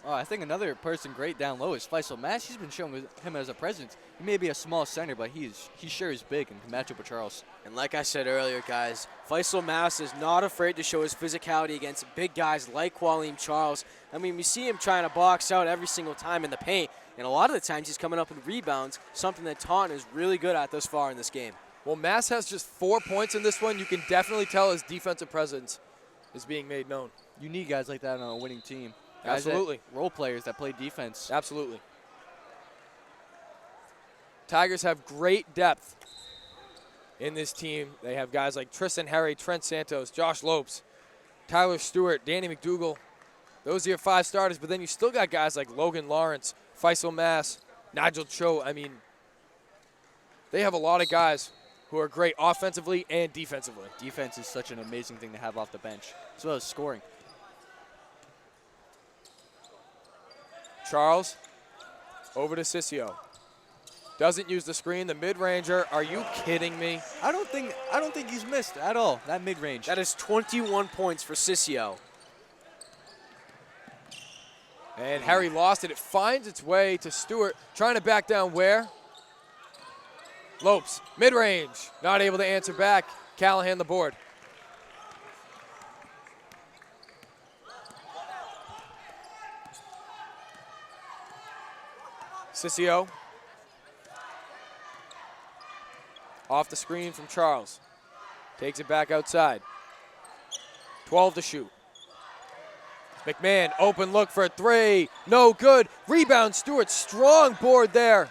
Oh, I think another person great down low is Faisal Mash. He's been showing him as a presence. He may be a small center, but he sure is big and can match up with Charles. And like I said earlier, guys, Faisal Mass is not afraid to show his physicality against big guys like Qualim Charles. I mean, we see him trying to box out every single time in the paint, and a lot of the times he's coming up with rebounds, something that Taunton is really good at thus far in this game. Well, Mass has just 4 points in this one. You can definitely tell his defensive presence is being made known. You need guys like that on a winning team. Guys Absolutely. Role players that play defense. Absolutely. Tigers have great depth in this team. They have guys like Tristan Harry, Trent Santos, Josh Lopes, Tyler Stewart, Danny McDougal. Those are your 5 starters, but then you still got guys like Logan Lawrence, Faisal Mass, Nigel Cho. I mean, they have a lot of guys who are great offensively and defensively. Defense is such an amazing thing to have off the bench, as well as scoring. Charles, over to Sissio. Doesn't use the screen, the mid-ranger. Are you kidding me? I don't think he's missed at all, that mid-range. That is 21 points for Sissio. And Harry lost it. It finds its way to Stewart, trying to back down where? Lopes, mid-range, not able to answer back. Callahan the board. Sissio. Off the screen from Charles. Takes it back outside. 12 to shoot. McMahon, open look for a 3. No good. Rebound, Stewart. Strong board there.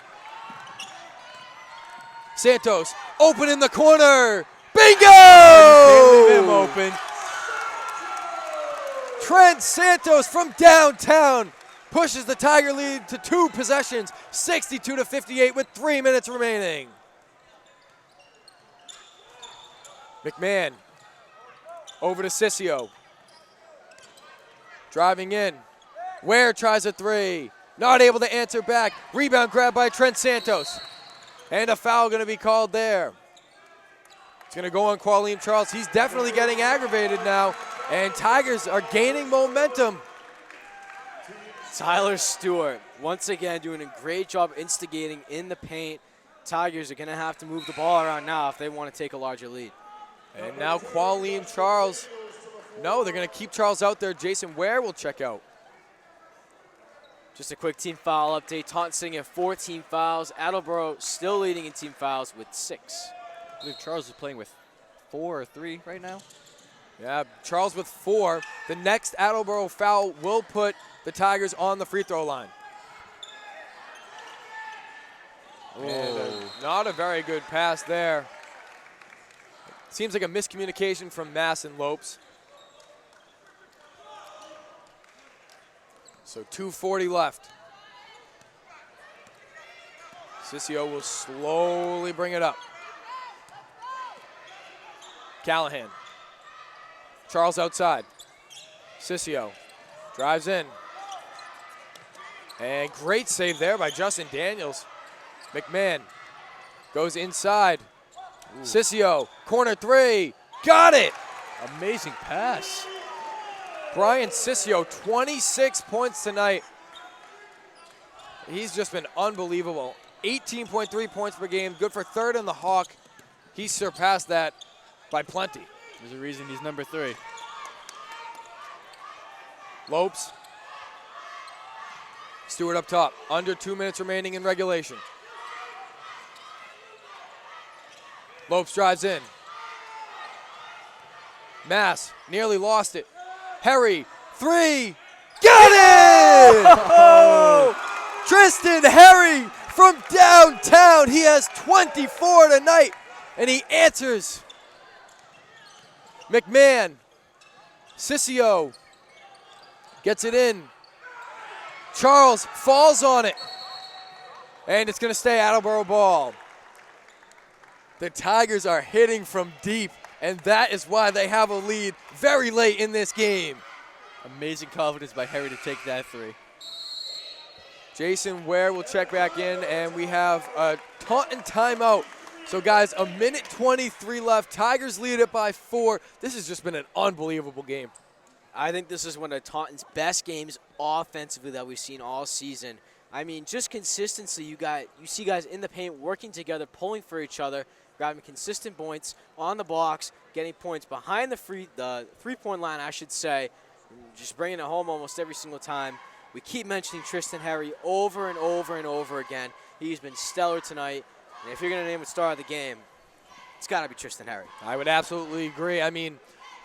Santos, open in the corner. Bingo! Leave him open. Trent Santos from downtown pushes the Tiger lead to 2 possessions, 62-58 with 3 minutes remaining. McMahon over to Sissio. Driving in. Ware tries a 3. Not able to answer back. Rebound grab by Trent Santos. And a foul going to be called there. It's going to go on Qualeem Charles. He's definitely getting aggravated now. And Tigers are gaining momentum. Tyler Stewart, once again, doing a great job instigating in the paint. Tigers are going to have to move the ball around now if they want to take a larger lead. And now Qualeem Charles. No, they're going to keep Charles out there. Jason Ware will check out. Just a quick team foul update. Taunton sitting at 14 fouls. Attleboro still leading in team fouls with 6. I believe Charles is playing with 4 or 3 right now. Yeah, Charles with 4. The next Attleboro foul will put the Tigers on the free throw line. And not a very good pass there. Seems like a miscommunication from Mass and Lopes. So 2:40 left. Sissio will slowly bring it up. Callahan. Charles outside. Sissio drives in. And great save there by Justin Daniels. McMahon goes inside. Sissio, corner 3. Got it! Amazing pass. Brian Sissio, 26 points tonight. He's just been unbelievable. 18.3 points per game, good for 3rd in the Hawk. He surpassed that by plenty. There's a reason he's number 3. Lopes. Stewart up top. Under 2 minutes remaining in regulation. Lopes drives in. Mass nearly lost it. Harry, 3. Got it! Oh! Tristan Harry from downtown. He has 24 tonight, and he answers. McMahon. Sissio gets it in. Charles falls on it. And it's going to stay Attleboro ball. The Tigers are hitting from deep, and that is why they have a lead very late in this game. Amazing confidence by Harry to take that 3. Jason Ware will check back in, and we have a Taunton timeout. So, guys, 1:23 left. Tigers lead it by 4. This has just been an unbelievable game. I think this is one of Taunton's best games offensively that we've seen all season. I mean, just consistency. You see guys in the paint working together, pulling for each other, grabbing consistent points on the blocks, getting points behind the three-point line, I should say, just bringing it home almost every single time. We keep mentioning Tristan Harry over and over and over again. He's been stellar tonight. And if you're going to name a star of the game, it's got to be Tristan Harry. I would absolutely agree. I mean,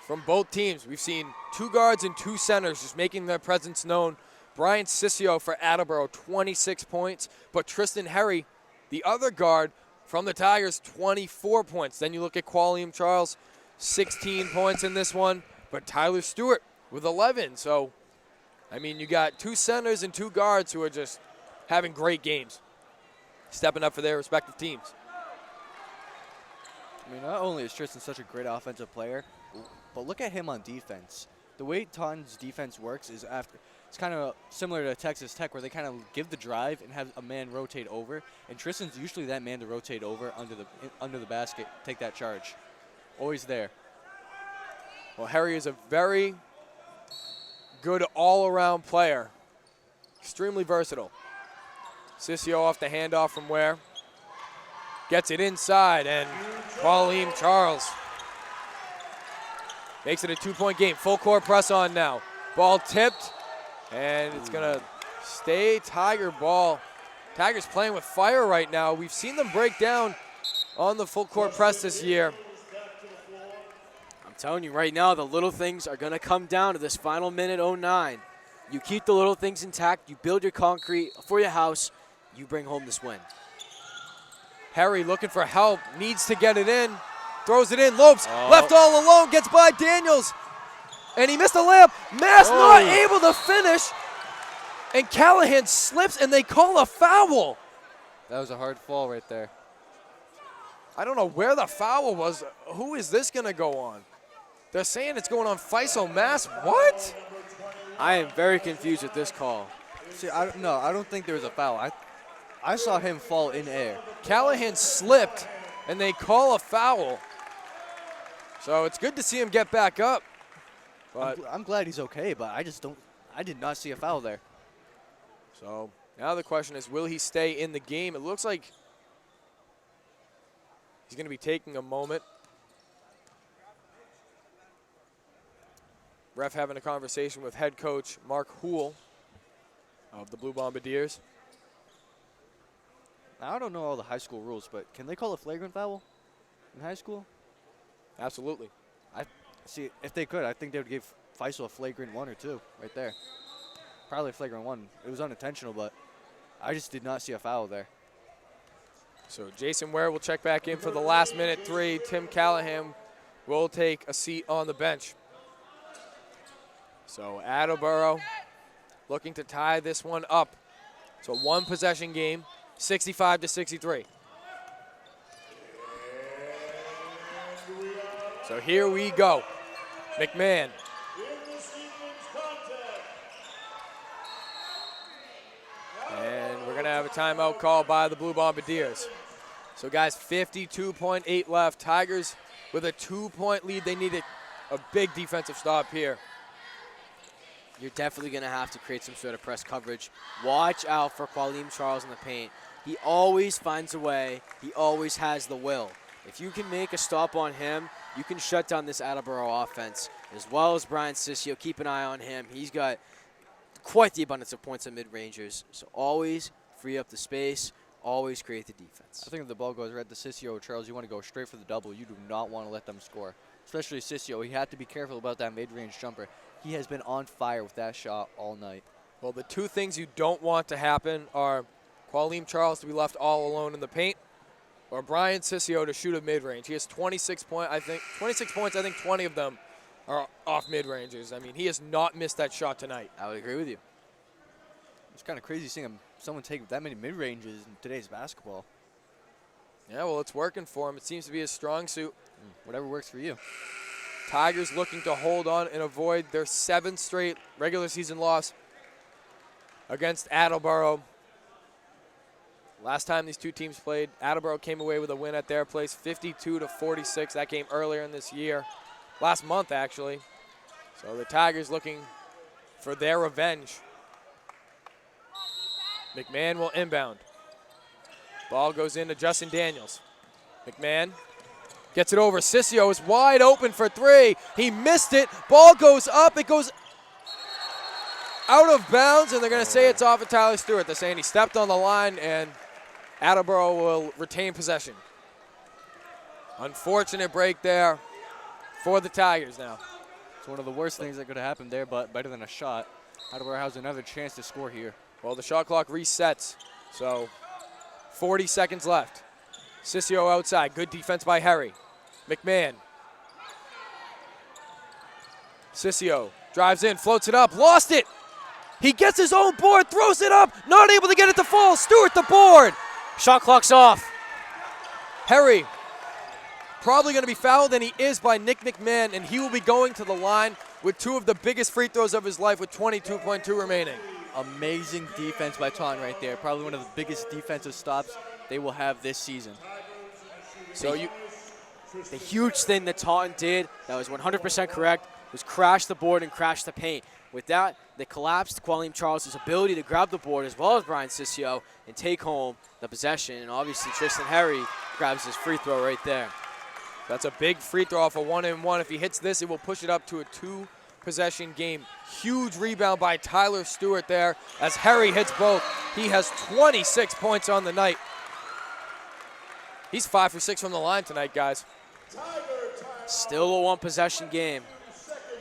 from both teams, we've seen 2 guards and 2 centers just making their presence known. Brian Sissio for Attleboro, 26 points. But Tristan Harry, the other guard from the Tigers, 24 points. Then you look at Qualeem Charles, 16 points in this one. But Tyler Stewart with 11. So, I mean, you got 2 centers and 2 guards who are just having great games, stepping up for their respective teams. I mean, not only is Tristan such a great offensive player, but look at him on defense. The way Taunton's defense works is it's kind of similar to Texas Tech, where they kind of give the drive and have a man rotate over, and Tristan's usually that man to rotate over under the basket, take that charge. Always there. Well, Harry is a very good all-around player. Extremely versatile. Sissio off the handoff from Ware. Gets it inside, and Qualeem Charles makes it a 2-point game. Full court press on now. Ball tipped, and it's going to stay Tiger ball. Tigers playing with fire right now. We've seen them break down on the full court press this year. I'm telling you right now, the little things are going to come down to this final minute 09. You keep the little things intact. You build your concrete for your house. You bring home this win. Harry looking for help, needs to get it in. throws it in. Lopes left all alone, gets by Daniels. And he missed a layup. Mass not able to finish. And Callahan slips, and they call a foul. That was a hard fall right there. I don't know where the foul was. Who is this going to go on? They're saying it's going on Faisal Mass. What? I am very confused with this call. See, I don't think there was a foul. I saw him fall in air. Callahan slipped, and they call a foul. So it's good to see him get back up. But I'm glad he's okay, but I did not see a foul there. so now the question is, will he stay in the game? It looks like he's going to be taking a moment. Ref having a conversation with head coach Mark Houle of the Blue Bombardiers. I don't know all the high school rules, but can they call a flagrant foul in high school? Absolutely. See, if they could, I think they would give Faisal a flagrant 1 or 2 right there. Probably a flagrant 1. It was unintentional, but I just did not see a foul there. So Jason Ware will check back in for the last minute 3. Tim Callahan will take a seat on the bench. So Attleboro looking to tie this one up. It's a one-possession game, 65-63. So here we go. McMahon. And we're going to have a timeout call by the Blue Bombardiers. So, guys, 52.8 left. Tigers with a 2-point lead. They need a big defensive stop here. You're definitely going to have to create some sort of press coverage. Watch out for Qualeem Charles in the paint. He always finds a way. He always has the will. If you can make a stop on him, you can shut down this Attleboro offense, as well as Brian Sissio. Keep an eye on him. He's got quite the abundance of points on mid-rangers. So always free up the space, always create the defense. I think if the ball goes right to Sissio or Charles, you want to go straight for the double. You do not want to let them score. Especially Sissio. He had to be careful about that mid-range jumper. He has been on fire with that shot all night. Well, the two things you don't want to happen are Qualeem Charles to be left all alone in the paint, or Brian Sissio to shoot a mid-range. He has 26 points. I think 20 of them are off mid-ranges. I mean, he has not missed that shot tonight. I would agree with you. It's kind of crazy seeing someone take that many mid-ranges in today's basketball. Yeah, well, it's working for him. It seems to be his strong suit. Whatever works for you. Tigers looking to hold on and avoid their 7th straight regular season loss against Attleboro. Last time these two teams played, Attleboro came away with a win at their place, 52-46. That came earlier in this year, last month actually. So the Tigers looking for their revenge. McMahon will inbound. Ball goes into Justin Daniels. McMahon gets it over. Sissio is wide open for 3. He missed it. Ball goes up. It goes out of bounds, and they're going to say it's off of Tyler Stewart. They're saying he stepped on the line, and Attleboro will retain possession. Unfortunate break there for the Tigers now. It's one of the worst things that could have happened there, but better than a shot. Attleboro has another chance to score here. Well, the shot clock resets, so 40 seconds left. Sissio outside. Good defense by Harry. McMahon. Sissio drives in, floats it up, lost it. He gets his own board, throws it up, not able to get it to fall. Stewart the board. Shot clock's off. Harry probably going to be fouled, and he is by Nick McMahon, and he will be going to the line with 2 of the biggest free throws of his life with 22.2 remaining. Amazing defense by Taunton right there. Probably one of the biggest defensive stops they will have this season. So The huge thing that Taunton did that was 100% correct was crash the board and crash the paint. With that, they collapsed Qualeem Charles' ability to grab the board as well as Brian Sissio and take home the possession. And obviously Tristan Harry grabs his free throw right there. That's a big free throw off a 1-and-1. If he hits this, it will push it up to a 2-possession game. Huge rebound by Tyler Stewart there as Harry hits both. He has 26 points on the night. He's 5 for 6 from the line tonight, guys. Still a one-possession game.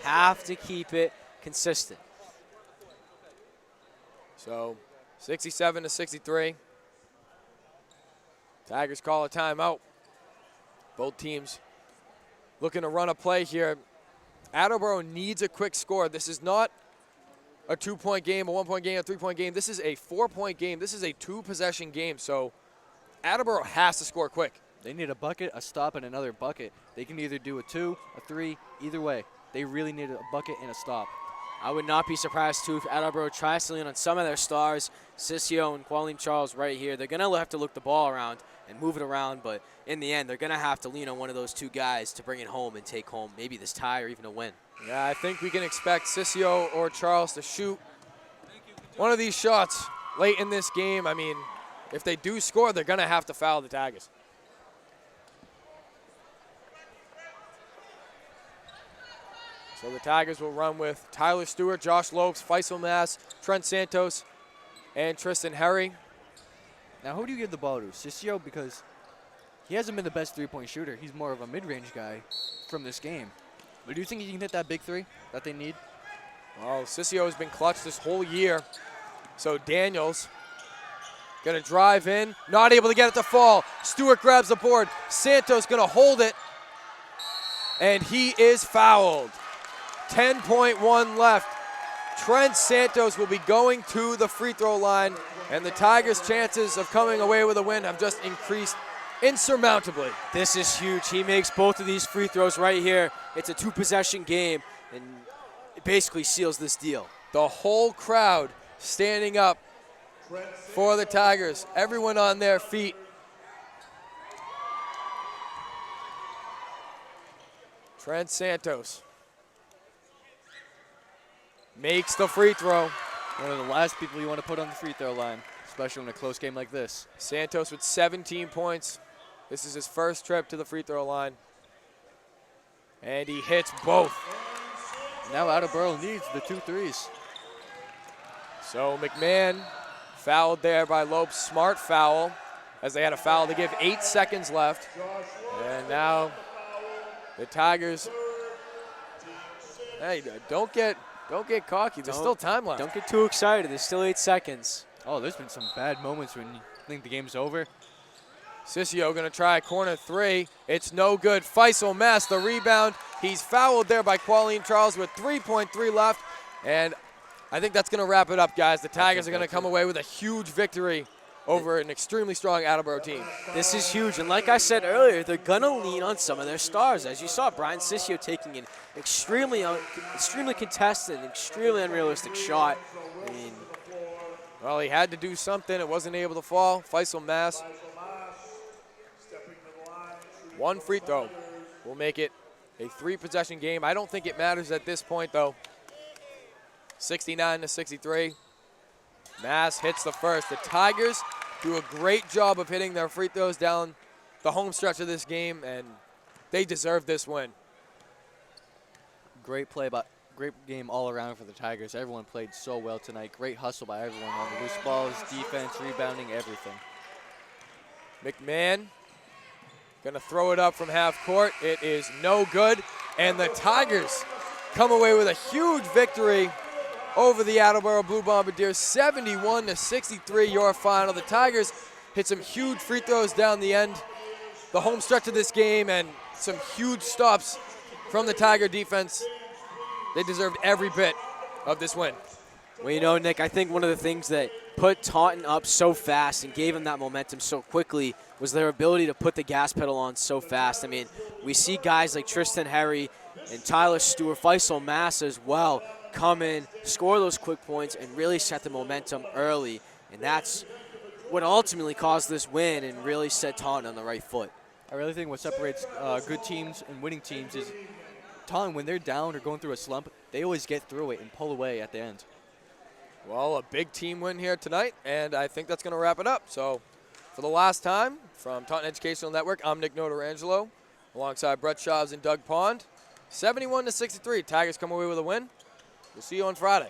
Have to keep it consistent. So 67-63. Tigers call a timeout. Both teams looking to run a play here. Attleboro needs a quick score. This is not a 2-point game, a 1-point game, a 3-point game. This is a 4-point game. This is a 2-possession game. So Attleboro has to score quick. They need a bucket, a stop, and another bucket. They can either do a 2, a 3, either way. They really need a bucket and a stop. I would not be surprised, too, if Attleboro tries to lean on some of their stars, Sissio and Qualim Charles right here. They're going to have to look the ball around and move it around, but in the end, they're going to have to lean on one of those two guys to bring it home and take home maybe this tie or even a win. Yeah, I think we can expect Sissio or Charles to shoot one of these shots late in this game. I mean, if they do score, they're going to have to foul the Tigers. So the Tigers will run with Tyler Stewart, Josh Lopes, Faisal Mass, Trent Santos, and Tristan Herry. Now, who do you give the ball to? Sissio, because he hasn't been the best three-point shooter. He's more of a mid-range guy from this game. But do you think he can hit that big three that they need? Well, Sissio has been clutch this whole year. So Daniels going to drive in, not able to get it to fall. Stewart grabs the board. Santos going to hold it, and he is fouled. 10.1 left. Trent Santos will be going to the free throw line, and the Tigers' chances of coming away with a win have just increased insurmountably. This is huge. He makes both of these free throws right here. It's a 2-possession game, and it basically seals this deal. The whole crowd standing up for the Tigers. Everyone on their feet. Trent Santos makes the free throw. One of the last people you want to put on the free throw line, especially in a close game like this. Santos with 17 points. This is his first trip to the free throw line. And he hits both. Now Attleboro needs the 2 threes. So McMahon fouled there by Lopes. Smart foul, as they had a foul to give. 8 seconds left. And now the Tigers, hey, don't get cocky. There's still time left. Don't get too excited. There's still 8 seconds. Oh, there's been some bad moments when you think the game's over. Sissio going to try a corner 3. It's no good. Faisal Mass, the rebound. He's fouled there by Qualim Charles with 3.3 left. And I think that's going to wrap it up, guys. The Tigers are going to come away with a huge victory over an extremely strong Attleboro team. This is huge, and like I said earlier, they're going to lean on some of their stars. As you saw, Brian Sissio taking an extremely contested, extremely unrealistic shot. I mean, well, he had to do something. It wasn't able to fall. Faisal Mass, 1 free throw will make it a 3-possession game. I don't think it matters at this point, though. 69-63. Mass hits the first. The Tigers do a great job of hitting their free throws down the home stretch of this game, and they deserve this win. Great play, but great game all around for the Tigers. Everyone played so well tonight. Great hustle by everyone on the loose balls, defense, rebounding, everything. McMahon going to throw it up from half court. It is no good, and the Tigers come away with a huge victory over the Attleboro Blue Bombardiers, 71-63, your final. The Tigers hit some huge free throws down the end, the home stretch of this game, and some huge stops from the Tiger defense. They deserved every bit of this win. well, you know, Nick, I think one of the things that put Taunton up so fast and gave them that momentum so quickly was their ability to put the gas pedal on so fast. I mean, we see guys like Tristan Herry and Tyler Stewart, Faisal Mass as well, come in, score those quick points, and really set the momentum early. And that's what ultimately caused this win and really set Taunton on the right foot. I really think what separates good teams and winning teams is Taunton, when they're down or going through a slump, they always get through it and pull away at the end. Well, a big team win here tonight, and I think that's going to wrap it up. So for the last time, from Taunton Educational Network, I'm Nick Notarangelo, alongside Brett Schaubs and Doug Pond. 71-63, Tigers come away with a win. We'll see you on Friday.